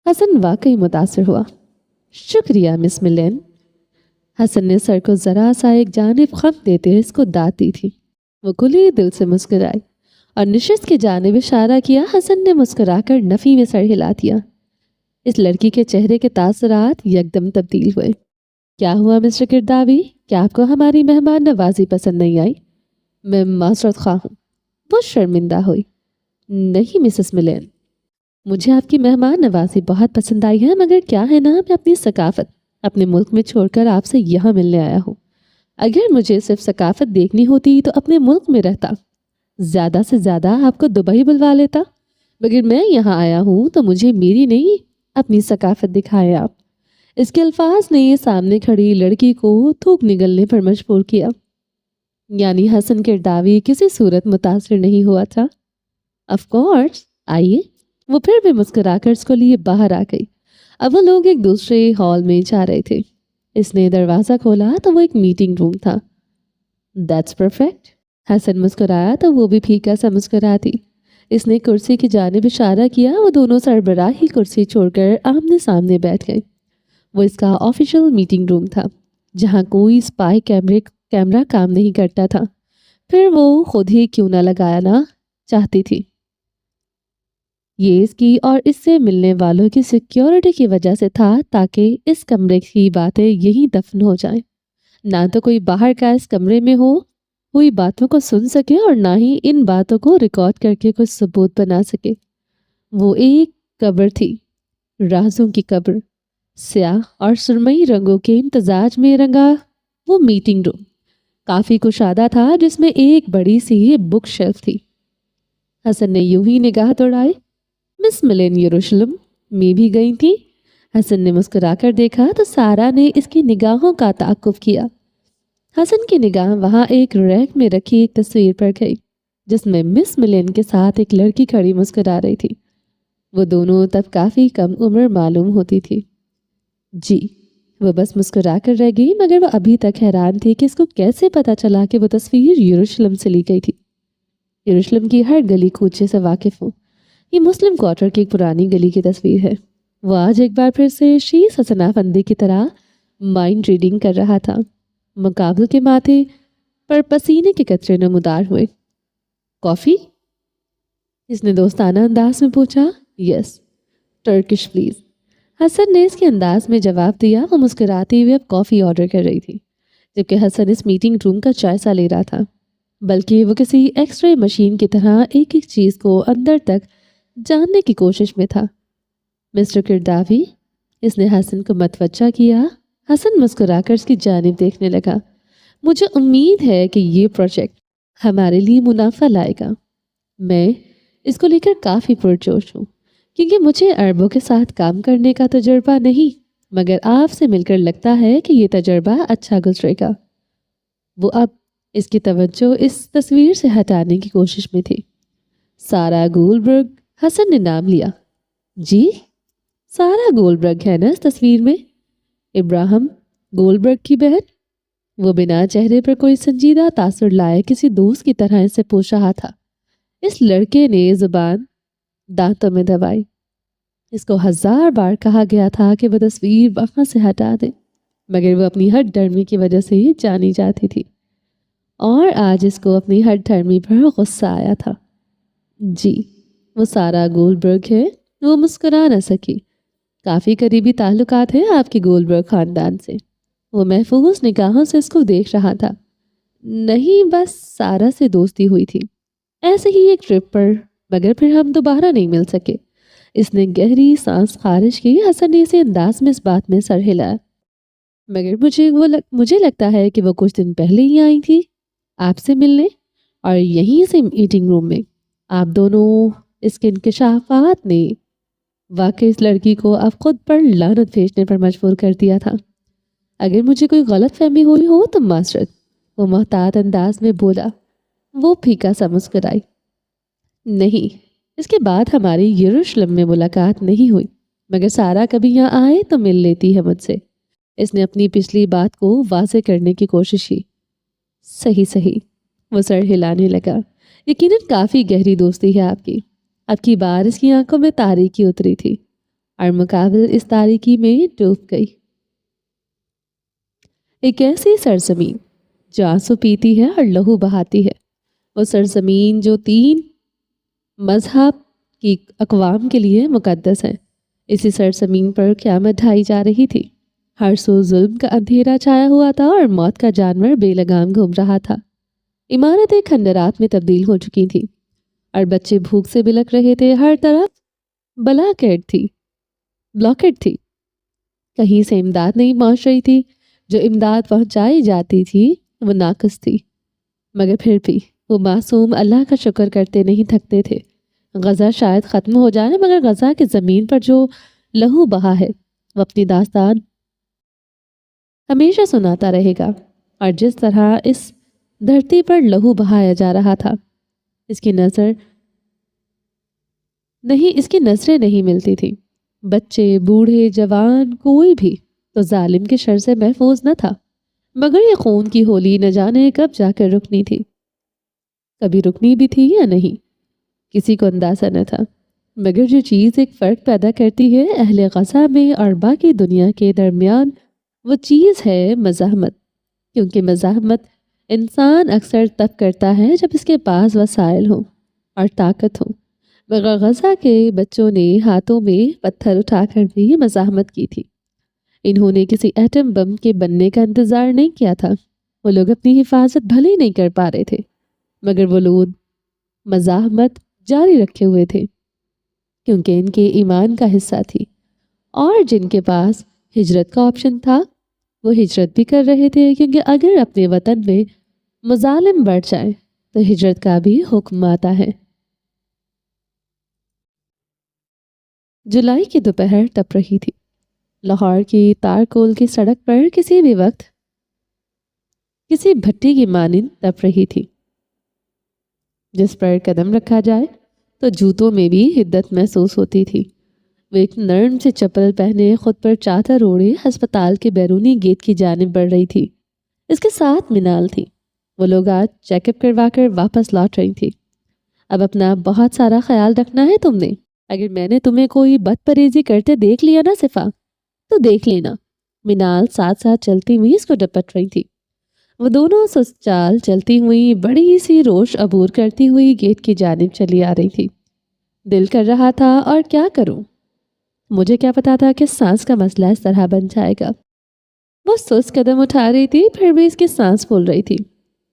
حسن واقعی متاثر ہوا۔ شکریہ مس ملین۔ حسن نے سر کو ذرا سا ایک جانب خم دیتے اس کو داد دی تھی۔ وہ کھلے دل سے مسکرائی اور نشست کی جانب اشارہ کیا۔ حسن نے مسکرا کر نفی میں سر ہلا دیا۔ اس لڑکی کے چہرے کے تاثرات یکدم تبدیل ہوئے۔ کیا ہوا مسٹر قرداوی؟ کیا آپ کو ہماری مہمان نوازی پسند نہیں آئی؟ میں معذرت خواہ ہوں، وہ شرمندہ ہوئی۔ نہیں مسز ملین، مجھے آپ کی مہمان نوازی بہت پسند آئی ہے، مگر کیا ہے نا، میں اپنی ثقافت اپنے ملک میں چھوڑ کر آپ سے یہاں ملنے آیا ہوں۔ اگر مجھے صرف ثقافت دیکھنی ہوتی تو اپنے ملک میں رہتا، زیادہ سے زیادہ آپ کو دبئی بلوا لیتا، مگر میں یہاں آیا ہوں تو مجھے میری نہیں اپنی ثقافت دکھائے آپ۔ اس کے الفاظ نے سامنے کھڑی لڑکی کو تھوک نگلنے پر مجبور کیا۔ یعنی حسن قرداوی کسی صورت متاثر نہیں ہوا تھا۔ آف کورس، آئیے۔ وہ پھر بھی مسکرا کر اس کو لیے باہر آ گئی۔ اب وہ لوگ ایک دوسرے ہال میں جا رہے تھے۔ اس نے دروازہ کھولا تو وہ ایک میٹنگ روم تھا۔ That's perfect. حسن مسکرایا تو وہ بھی پھیکا سا مسکراتی۔ اس نے کرسی کی جانب اشارہ کیا۔ وہ دونوں سربراہی کرسی چھوڑ کر آمنے سامنے بیٹھ گئے۔ وہ اس کا آفیشل میٹنگ روم تھا، جہاں کوئی سپائی کیمرہ کام نہیں کرتا تھا، پھر وہ خود ہی کیوں نہ لگانا چاہتی تھی۔ یہ اس کی اور اس سے ملنے والوں کی سیکیورٹی کی وجہ سے تھا، تاکہ اس کمرے کی باتیں یہی دفن ہو جائیں۔ نہ تو کوئی باہر کا اس کمرے میں ہوئی باتوں کو سن سکے اور نہ ہی ان باتوں کو ریکارڈ کر کے کوئی ثبوت بنا سکے۔ وہ ایک قبر تھی، رازوں کی قبر۔ سیاہ اور سرمئی رنگوں کے امتزاج میں رنگا وہ میٹنگ روم کافی کشادہ تھا، جس میں ایک بڑی سی بک شیلف تھی۔ حسن نے یوں ہی نگاہ دوڑائی۔ مس ملین یروشلم میں بھی گئی تھی؟ حسن نے مسکرا کر دیکھا تو سارا نے اس کی نگاہوں کا تعاقب کیا۔ حسن کی نگاہ وہاں ایک ریک میں رکھی ایک تصویر پر گئی، جس میں مس ملین کے ساتھ ایک لڑکی کھڑی مسکرا رہی تھی۔ وہ دونوں تب کافی کم عمر معلوم ہوتی تھی۔ جی، وہ بس مسکرا کر رہ گئی، مگر وہ ابھی تک حیران تھی کہ اس کو کیسے پتا چلا کہ وہ تصویر یروشلم سے لی گئی تھی۔ یروشلم کی ہر گلی کوچے سے واقف ہوں۔ یہ مسلم کوارٹر کی ایک پرانی گلی کی تصویر ہے۔ وہ آج ایک بار پھر سے شیش حسن افندی کی طرح مائنڈ ریڈنگ کر رہا تھا۔ مقابل کے ماتھے پر پسینے کے قطرے نمودار ہوئے۔ کافی؟ اس نے دوستانہ انداز میں پوچھا۔ یس، ٹرکش پلیز۔ حسن نے اس کے انداز میں جواب دیا۔ وہ مسکراتے ہوئے اب کافی آرڈر کر رہی تھی، جبکہ حسن اس میٹنگ روم کا جائزہ لے رہا تھا، بلکہ وہ کسی ایکس رے مشین کی طرح ایک ایک چیز کو اندر تک جاننے کی کوشش میں تھا۔ مسٹر قرداوی، اس نے حسن کو متوجہ کیا۔ حسن مسکرا کر اس کی جانب دیکھنے لگا۔ مجھے امید ہے کہ یہ پروجیکٹ ہمارے لیے منافع لائے گا۔ میں اس کو لے کر کافی پرجوش ہوں، کیونکہ مجھے عربوں کے ساتھ کام کرنے کا تجربہ نہیں، مگر آپ سے مل کر لگتا ہے کہ یہ تجربہ اچھا گزرے گا۔ وہ اب اس کی توجہ اس تصویر سے ہٹانے کی کوشش میں تھی۔ سارا گولبرگ، حسن نے نام لیا۔ جی، سارا گولبرگ ہے نا اس تصویر میں؟ ابراہم گولبرگ کی بہن؟ وہ بنا چہرے پر کوئی سنجیدہ تاثر لائے کسی دوست کی طرح اسے پوچھ رہا تھا۔ اس لڑکے نے زبان دانتوں میں دبائی۔ اس کو 1000 بار کہا گیا تھا کہ وہ تصویر وہاں سے ہٹا دے، مگر وہ اپنی ہٹ ڈرمی کی وجہ سے ہی جانی جاتی تھی، اور آج اس کو اپنی ہٹ ڈرمی پر غصہ آیا تھا۔ جی، وہ سارا گولبرگ ہے۔ وہ مسکرا نہ سکی۔ کافی قریبی تعلقات ہیں آپ کے گولبرگ خاندان سے۔ وہ محفوظ نگاہوں سے اس کو دیکھ رہا تھا۔ نہیں، بس سارا سے دوستی ہوئی تھی، ایسے ہی ایک ٹرپ پر، مگر پھر ہم دوبارہ نہیں مل سکے۔ اس نے گہری سانس خارج کی۔ حسن نے اسی انداز میں اس بات میں سر ہلایا۔ مگر مجھے لگتا ہے کہ وہ کچھ دن پہلے ہی آئی تھی آپ سے ملنے، اور یہیں سے میٹنگ روم میں آپ دونوں۔ اس کے انکشافات نے واقعی اس لڑکی کو اب خود پر لعنت بھیجنے پر مجبور کر دیا تھا۔ اگر مجھے کوئی غلط فہمی ہوئی ہو تو معذرت، وہ محتاط انداز میں بولا۔ وہ پھیکا سا مسکرائی۔ نہیں، اس کے بعد ہماری یروشلم میں ملاقات نہیں ہوئی، مگر سارا کبھی یہاں آئے تو مل لیتی ہے مجھ سے۔ اس نے اپنی پچھلی بات کو واضح کرنے کی کوشش کی۔ صحیح، وہ سر ہلانے لگا۔ یقیناً کافی گہری دوستی ہے آپ کی۔ اب کی بار اس کی آنکھوں میں تاریکی اتری تھی اور مقابل اس تاریکی میں ڈوب گئی۔ ایک ایسی سرزمین جو آنسو پیتی ہے اور لہو بہاتی ہے، وہ سرزمین جو 3 مذہب کی اقوام کے لیے مقدس ہے۔ اسی سرزمین پر قیامت ڈھائی جا رہی تھی۔ ہر سو ظلم کا اندھیرا چھایا ہوا تھا اور موت کا جانور بے لگام گھوم رہا تھا۔ عمارتیں کھنڈرات میں تبدیل ہو چکی تھیں اور بچے بھوک سے بلک رہے تھے۔ ہر طرف بلاکٹ تھی۔ کہیں سے امداد نہیں پہنچ رہی تھی۔ جو امداد پہنچائی جاتی تھی وہ ناقص تھی، مگر پھر بھی وہ معصوم اللہ کا شکر کرتے نہیں تھکتے تھے۔ غزہ شاید ختم ہو جائے، مگر غزہ کی زمین پر جو لہو بہا ہے وہ اپنی داستان ہمیشہ سناتا رہے گا۔ اور جس طرح اس دھرتی پر لہو بہایا جا رہا تھا، اس کی نظریں نہیں ملتی تھی۔ بچے، بوڑھے، جوان، کوئی بھی تو ظالم کے شر سے محفوظ نہ تھا۔ مگر یہ خون کی ہولی نہ جانے کب جا کر رکنی تھی۔ کبھی رکنی بھی تھی یا نہیں، کسی کو اندازہ نہ تھا۔ مگر جو چیز ایک فرق پیدا کرتی ہے اہل غزہ میں اور باقی دنیا کے درمیان، وہ چیز ہے مزاحمت۔ کیونکہ مزاحمت انسان اکثر تب کرتا ہے جب اس کے پاس وسائل ہوں اور طاقت ہو۔ مگر غزہ کے بچوں نے ہاتھوں میں پتھر اٹھا کر بھی مزاحمت کی تھی۔ انہوں نے کسی ایٹم بم کے بننے کا انتظار نہیں کیا تھا۔ وہ لوگ اپنی حفاظت بھلے نہیں کر پا رہے تھے، مگر وہ لوگ مزاحمت جاری رکھے ہوئے تھے، کیونکہ ان کے ایمان کا حصہ تھی۔ اور جن کے پاس ہجرت کا آپشن تھا وہ ہجرت بھی کر رہے تھے، کیونکہ اگر اپنے وطن میں مظالم بڑھ جائیں تو ہجرت کا بھی حکم آتا ہے۔ جولائی کی دوپہر تپ رہی تھی۔ لاہور کی تارکول کی سڑک پر کسی بھی وقت کسی بھٹی کی مانند تپ رہی تھی، جس پر قدم رکھا جائے تو جوتوں میں بھی حدت محسوس ہوتی تھی۔ وہ ایک نرم سے چپل پہنے خود پر چادر اوڑھے ہسپتال کے بیرونی گیٹ کی جانب بڑھ رہی تھی۔ اس کے ساتھ منال تھی۔ وہ لوگ آج چیک اپ کروا کر واپس لوٹ رہی تھی۔ اب اپنا بہت سارا خیال رکھنا ہے تم نے۔ اگر میں نے تمہیں کوئی بد پریزی کرتے دیکھ لیا نا صفا، تو دیکھ لینا۔ منال ساتھ ساتھ چلتی ہوئی اس کو ڈپٹ رہی تھی۔ وہ دونوں سست چال چلتی ہوئی بڑی سی روش عبور کرتی ہوئی گیٹ کی جانب چلی آ رہی تھی۔ دل کر رہا تھا اور کیا کروں، مجھے کیا پتا تھا کہ سانس کا مسئلہ اس طرح بن جائے گا۔ وہ سست قدم اٹھا رہی تھی، پھر بھی اس کی سانس پھول رہی تھی۔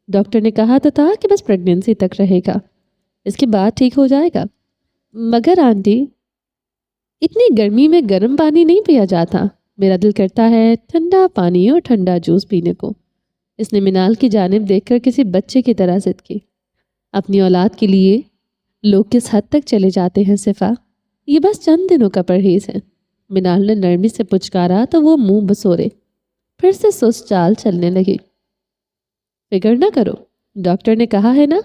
ڈاکٹر نے کہا تو تھا کہ بس پریگننسی تک رہے گا، اس کے بعد ٹھیک ہو جائے گا۔ مگر آنٹی، اتنی گرمی میں گرم پانی نہیں پیا جاتا۔ میرا دل کرتا ہے ٹھنڈا پانی اور ٹھنڈا جوس پینے کو۔ اس نے منال کی جانب دیکھ کر کسی بچے کی طرح ضد کی۔ اپنی اولاد کے لیے لوگ کس حد تک چلے جاتے ہیں صفا، یہ بس چند دنوں کا پرہیز ہے۔ منال نے نرمی سے پچکارا تو وہ منہ بسورے پھر سے سست چال چلنے لگی۔ فکر نہ کرو، ڈاکٹر نے کہا ہے نا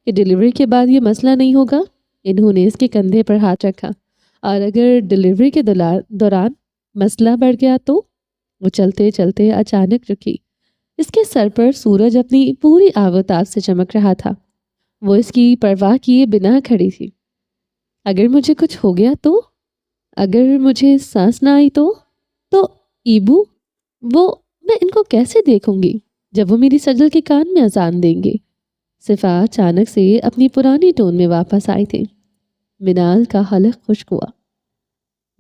کہ ڈیلیوری کے بعد یہ مسئلہ نہیں ہوگا۔ انہوں نے اس کے کندھے پر ہاتھ رکھا۔ اور اگر ڈیلیوری کے دوران مسئلہ بڑھ گیا تو؟ وہ چلتے چلتے اچانک رکی۔ اس کے سر پر سورج اپنی پوری آفتاب سے چمک رہا تھا۔ وہ اس کی پرواہ کیے بنا کھڑی تھی۔ اگر مجھے کچھ ہو گیا تو؟ اگر مجھے سانس نہ آئی تو ایبو، میں ان کو کیسے دیکھوں گی جب وہ میری سجل کے کان میں اذان دیں گے؟ صفا اچانک سے اپنی پرانی ٹون میں واپس آئی تھی۔ منال کا حلق خشک ہوا۔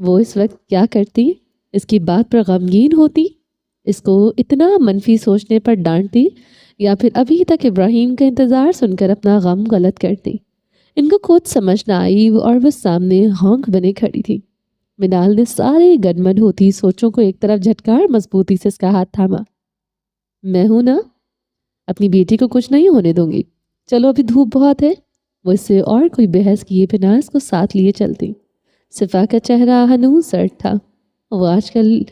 وہ اس وقت کیا کرتی؟ اس کی بات پر غمگین ہوتی، اس کو اتنا منفی سوچنے پر ڈانٹتی، یا پھر ابھی تک ابراہیم کا انتظار سن کر اپنا غم غلط کرتی؟ ان کو خود سمجھ نہ آئی اور وہ سامنے ہونک بنے کھڑی تھی۔ منال نے سارے گڈمڈ ہوتی سوچوں کو ایک طرف جھٹکار مضبوطی سے اس کا ہاتھ تھاما۔ میں ہوں نا، اپنی بیٹی کو کچھ نہیں ہونے دوں گی، چلو ابھی دھوپ بہت ہے۔ وہ اس سے اور کوئی بحث کیے بنا اس کو ساتھ لیے چلتی۔ صفا کا چہرہ ہنوز سرد تھا۔ وہ آج کل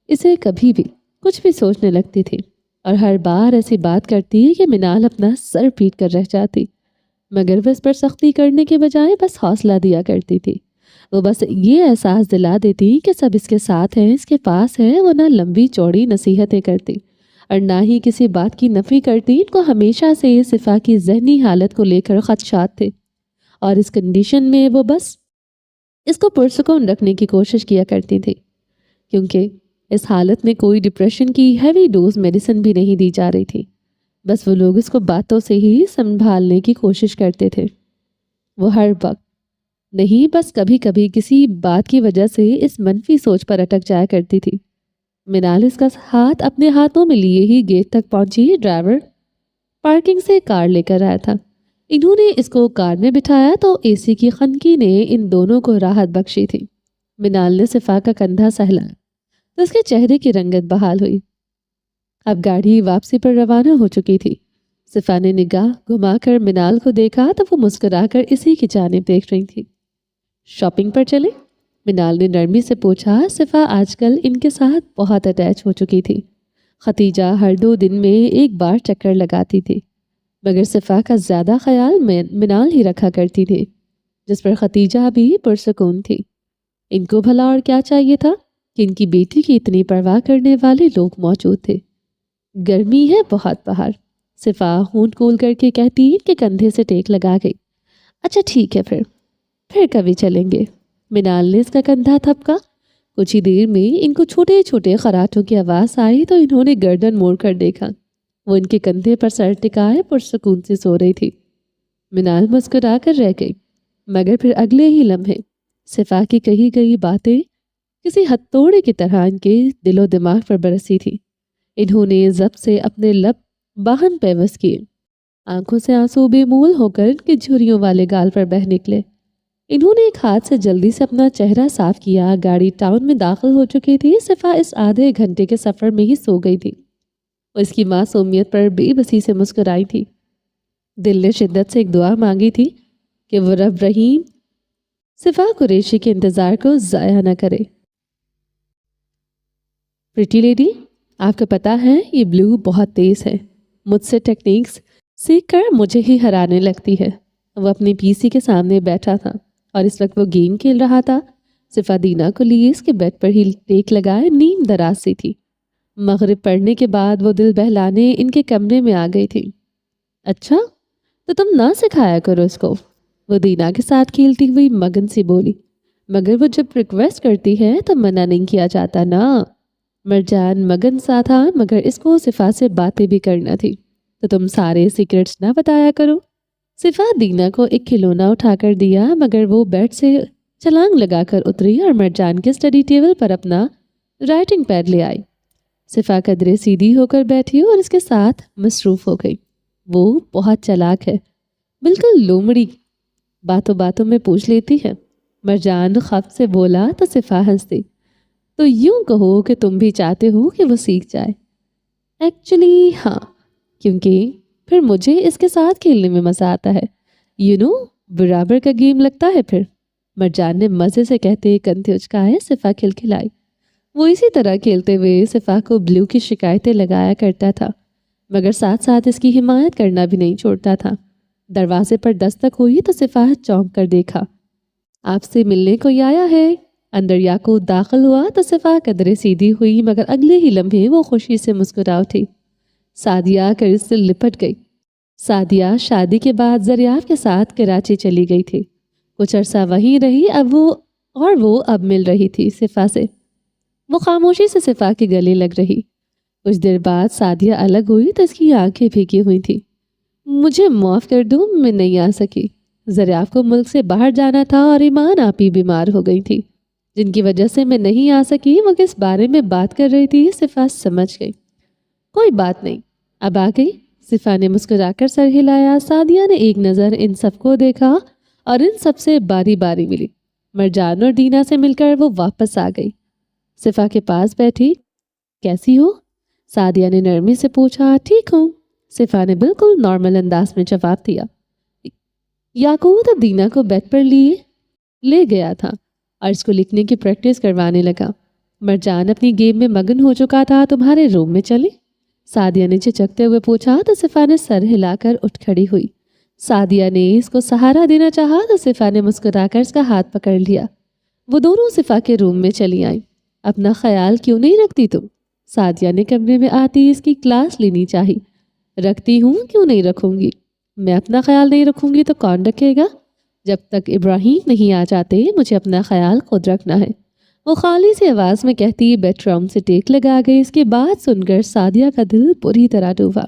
اسے کبھی بھی کچھ بھی سوچنے لگتی تھی اور ہر بار ایسی بات کرتی کہ منال اپنا سر پیٹ کر رہ جاتی، مگر وہ اس پر سختی کرنے کے بجائے بس حوصلہ دیا کرتی تھی۔ وہ بس یہ احساس دلا دیتی کہ سب اس کے ساتھ ہیں، اس کے پاس ہے۔ وہ نہ لمبی چوڑی نصیحتیں کرتی اور نہ ہی کسی بات کی نفی کرتی۔ ان کو ہمیشہ سے صفا کی ذہنی حالت کو لے کر خدشات تھے، اور اس کنڈیشن میں وہ بس اس کو پرسکون رکھنے کی کوشش کیا کرتی تھی، کیونکہ اس حالت میں کوئی ڈپریشن کی ہیوی ڈوز میڈیسن بھی نہیں دی جا رہی تھی۔ بس وہ لوگ اس کو باتوں سے ہی سنبھالنے کی کوشش کرتے تھے۔ وہ ہر وقت نہیں، بس کبھی کبھی کسی بات کی وجہ سے اس منفی سوچ پر اٹک جایا کرتی تھی۔ منال اس کا ہاتھ اپنے ہاتھوں میں لیے ہی گیٹ تک پہنچی۔ ڈرائیور پارکنگ سے کار لے کر آیا تھا۔ انہوں نے اس کو کار میں بٹھایا تو اے سی کی خنکی نے ان دونوں کو راحت بخشی تھی۔ منال نے صفا کا کندھا سہلایا تو اس کے چہرے کی رنگت بحال ہوئی۔ اب گاڑی واپسی پر روانہ ہو چکی تھی۔ صفا نے نگاہ گھما کر منال کو دیکھا تو وہ مسکرا کر اسی کی جانب دیکھ رہی تھی۔ شاپنگ پر چلے؟ منال نے نرمی سے پوچھا۔ صفا آج کل ان کے ساتھ بہت اٹیچ ہو چکی تھی۔ ختیجہ ہر 2 دن میں ایک بار چکر لگاتی تھی، مگر صفا کا زیادہ خیال منال ہی رکھا کرتی تھی، جس پر ختیجہ بھی پرسکون تھی۔ ان کو بھلا اور کیا چاہیے تھا کہ ان کی بیٹی کی اتنی پرواہ کرنے والے لوگ موجود تھے۔ گرمی ہے بہت باہر، صفا ہونٹ کھول کر کے کہتی کہ کندھے سے ٹیک لگا گئی۔ اچھا ٹھیک ہے، پھر کبھی چلیں گے۔ منال نے اس کا کندھا تھپکا۔ کچھ ہی دیر میں ان کو چھوٹے چھوٹے خراٹوں کی آواز آئی تو انہوں نے گردن موڑ کر دیکھا۔ وہ ان کے کندھے پر سر ٹکائے پرسکون سے سو رہی تھی۔ منال مسکرا کر رہ گئی، مگر پھر اگلے ہی لمحے صفا کی کہی گئی باتیں کسی ہتھوڑے کی طرح ان کے دل و دماغ پر برسی تھی۔ انہوں نے ضبط سے اپنے لب باہم پیوست کیے۔ آنکھوں سے آنسو بے مول ہو کر ان کے جھریوں والے گال پر بہہ نکلے۔ انہوں نے ایک ہاتھ سے جلدی سے اپنا چہرہ صاف کیا۔ گاڑی ٹاؤن میں داخل ہو چکی تھی۔ صفا اس آدھے گھنٹے کے سفر میں ہی سو گئی تھی۔ وہ اس کی معصومیت پر بے بسی سے مسکرائی تھی۔ دل نے شدت سے ایک دعا مانگی تھی کہ وہ رب رحیم صفا قریشی کے انتظار کو ضائع نہ کرے۔ پریٹی لیڈی، آپ کو پتہ ہے یہ بلو بہت تیز ہے، مجھ سے ٹیکنیکس سیکھ کر مجھے ہی ہرانے لگتی ہے۔ وہ اپنے پی سی کے سامنے بیٹھا تھا اور اس وقت وہ گیم کھیل رہا تھا۔ صفا دینا کو لیے اس کے بیڈ پر ہی ٹیک لگائے نیم دراز سی تھی۔ مغرب پڑھنے کے بعد وہ دل بہلانے ان کے کمرے میں آ گئی تھی۔ اچھا تو تم نہ سکھایا کرو اس کو، وہ دینا کے ساتھ کھیلتی ہوئی مگن سی بولی۔ مگر وہ جب ریکویسٹ کرتی ہے تو منع نہیں کیا جاتا نا۔ مرجان مگن سا تھا، مگر اس کو صفا سے باتیں بھی کرنا تھی، تو تم سارے سیکرٹس نہ بتایا کرو۔ صفا دینا کو ایک کھلونا اٹھا کر دیا، مگر وہ بیڈ سے چھلانگ لگا کر اتری اور مرجان کے اسٹڈی ٹیبل پر اپنا رائٹنگ پیڈ لے آئی۔ صفا قدرے سیدھی ہو کر بیٹھی اور اس کے ساتھ مصروف ہو گئی۔ وہ بہت چالاک ہے، بالکل لومڑی، باتوں باتوں میں پوچھ لیتی ہے۔ مرجان خف سے بولا تو صفا ہنستی۔ تو یوں کہو کہ تم بھی چاہتے ہو کہ وہ سیکھ جائے؟ ایکچولی ہاں، کیونکہ پھر مجھے اس کے ساتھ کھیلنے میں مزہ آتا ہے، برابر کا گیم لگتا ہے پھر۔ مرجان نے مزے سے کہتے کندھے اچکائے۔ صفا کھلکھلائی۔ وہ اسی طرح کھیلتے ہوئے صفا کو بلو کی شکایتیں لگایا کرتا تھا، مگر ساتھ ساتھ اس کی حمایت کرنا بھی نہیں چھوڑتا تھا۔ دروازے پر دستک ہوئی تو صفا چونک کر دیکھا۔ آپ سے ملنے کوئی آیا ہے؟ اندر یاقوت داخل ہوا تو صفا قدرے سیدھی ہوئی، مگر اگلے ہی لمحے وہ خوشی سے مسکرا اٹھی۔ سعدیہ کر اس سے لپٹ گئی۔ سعدیہ شادی کے بعد زریاف کے ساتھ کراچی چلی گئی تھی۔ کچھ عرصہ وہیں رہی، وہ اب مل رہی تھی صفا سے۔ وہ خاموشی سے صفا کے گلے لگ رہی۔ کچھ دیر بعد سعدیہ الگ ہوئی تو اس کی آنکھیں بھیگی ہوئی تھی۔ مجھے معاف کر دو، میں نہیں آ سکی۔ ذرا آپ کو ملک سے باہر جانا تھا اور ایمان آپ ہی بیمار ہو گئی تھی، جن کی وجہ سے میں نہیں آ سکی۔ وہ کس بارے میں بات کر رہی تھی صفا سمجھ گئی۔ کوئی بات نہیں، اب آ گئی۔ صفا نے مسکرا کر سر ہلایا۔ سعدیہ نے ایک نظر ان سب کو دیکھا اور ان سب سے باری باری ملی۔ مرجان اور دینا سے مل کر وہ واپس آ گئی۔ صفا کے پاس بیٹھی۔ کیسی ہو؟ سعدیہ نے نرمی سے پوچھا۔ ٹھیک ہوں، صفا نے بالکل نارمل انداز میں جواب دیا۔ یاقوت اب دینا کو بیڈ پر لے گیا تھا اور اس کو لکھنے کی پریکٹس کروانے لگا۔ مرجان اپنی گیم میں مگن ہو چکا تھا۔ تمہارے روم میں چلے؟ سعدیہ نے چچکتے ہوئے پوچھا تو صفا نے سر ہلا کر اٹھ کھڑی ہوئی۔ سعدیہ نے اس کو سہارا دینا چاہا تو صفا نے مسکرا کر اس کا ہاتھ پکڑ لیا۔ وہ دونوں صفا کے روم میں چلی آئیں۔ اپنا خیال کیوں نہیں رکھتی تم؟ سعدیہ نے کمرے میں آتی اس کی کلاس لینی چاہی۔ رکھتی ہوں، کیوں نہیں رکھوں گی؟ میں اپنا خیال نہیں رکھوں گی تو کون رکھے گا؟ جب تک ابراہیم نہیں آ جاتے مجھے اپنا خیال خود رکھنا ہے، وہ خالی سی آواز میں کہتی بیڈ روم سے ٹیک لگا گئی۔ اس کی بات سن کر سعدیہ کا دل پوری طرح ڈوبا،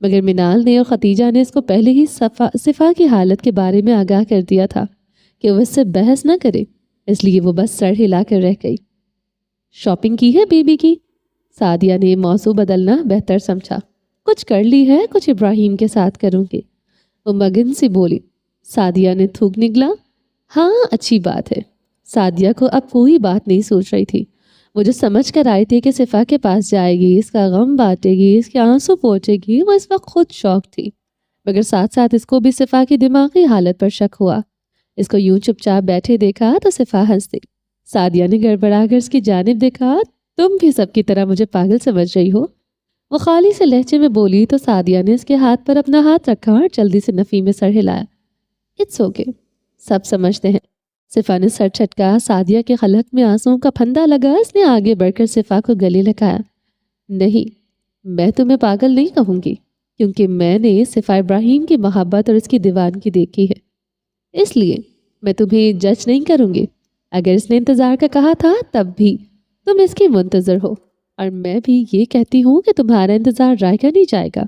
مگر منال نے اور ختیجہ نے اس کو پہلے ہی صفا کی حالت کے بارے میں آگاہ کر دیا تھا کہ وہ اس سے بحث نہ کرے، اس لیے وہ بس سر ہلا کر رہ گئی۔ شاپنگ کی ہے بیبی کی؟ سعدیہ نے موضوع بدلنا بہتر سمجھا۔ کچھ کر لی ہے، کچھ ابراہیم کے ساتھ کروں گی، وہ مگن سی بولی۔ سعدیہ نے تھوک نکلا۔ ہاں اچھی بات ہے۔ سعدیہ کو اب کوئی بات نہیں سوچ رہی تھی۔ وہ جو سمجھ کر آئی تھی کہ صفا کے پاس جائے گی، اس کا غم بانٹے گی، اس کے آنسو پوچھے گی، وہ اس وقت خود شوق تھی، مگر ساتھ ساتھ اس کو بھی صفا کی دماغی حالت پر شک ہوا۔ اس کو یوں چپ چاپ بیٹھے دیکھا تو صفا ہنس دی۔ سعدیہ نے گڑبڑا کر اس کی جانب دیکھا۔ تم بھی سب کی طرح مجھے پاگل سمجھ رہی ہو، وہ خالی سے لہجے میں بولی تو سعدیہ نے اس کے ہاتھ پر اپنا ہاتھ رکھا اور جلدی سے نفی میں سر ہلایا۔ اٹس اوکے، سب سمجھتے ہیں۔ صفا نے سر چھٹکا۔ سعدیہ کے خلق میں آنسوؤں کا پھندا لگا۔ اس نے آگے بڑھ کر صفا کو گلے لگایا۔ نہیں، میں تمہیں پاگل نہیں کہوں گی، کیونکہ میں نے صفا ابراہیم کی محبت اور اس کی دیوانگی دیکھی ہے، اس لیے میں تمہیں جج نہیں کروں گی۔ اگر اس نے انتظار کا کہا تھا تب بھی تم اس کی منتظر ہو، اور میں بھی یہ کہتی ہوں کہ تمہارا انتظار رائے کا نہیں جائے گا،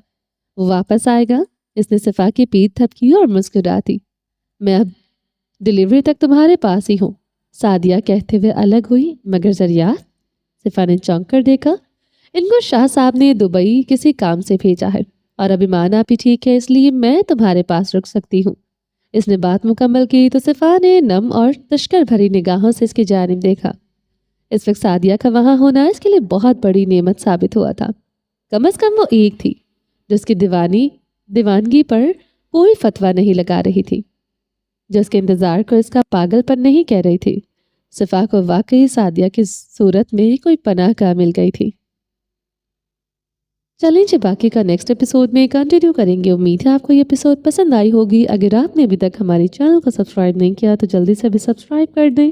وہ واپس آئے گا۔ اس نے صفا کی پیٹھ تھپکی اور مسکرا دی۔ میں اب ڈیلیوری تک تمہارے پاس ہی ہوں، سعدیہ کہتے ہوئے الگ ہوئی۔ مگر ذریعات؟ صفا نے چونک کر دیکھا۔ ان کو شاہ صاحب نے دبئی کسی کام سے بھیجا ہے، اور ابھی مانا بھی ٹھیک ہے، اس لیے میں تمہارے پاس رک سکتی ہوں۔ اس نے بات مکمل کی تو صفا نے نم اور تشکر بھری نگاہوں سے اس کی جانب دیکھا۔ اس وقت سعدیہ کا وہاں ہونا اس کے لیے بہت بڑی نعمت ثابت ہوا تھا۔ کم از کم وہ ایک تھی جس کی دیوانگی پر کوئی فتویٰ نہیں لگا رہی تھی، جو اس کے انتظار کو اس کا پاگل پن نہیں کہہ رہی تھی۔ صفا کو واقعی سعدیہ کی صورت میں کوئی پناہ گاہ مل گئی تھی۔ چلیں جی، باقی کا نیکسٹ ایپیسوڈ میں کنٹینیو کریں گے۔ امید ہے آپ کو یہ ایپیسوڈ پسند آئی ہوگی۔ اگر آپ نے ابھی تک ہماری چینل کو سبسکرائب نہیں کیا تو جلدی سے بھی سبسکرائب کر دیں،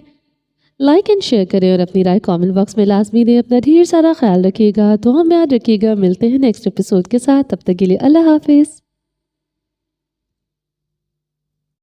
لائک اینڈ شیئر کریں اور اپنی رائے کامنٹ باکس میں لازمی دیں۔ اپنا ڈھیر سارا خیال رکھیے گا، دعا میں یاد رکھیے گا۔ ملتے ہیں نیکسٹ ایپیسوڈ کے ساتھ، تب تک کے لیے اللہ حافظ۔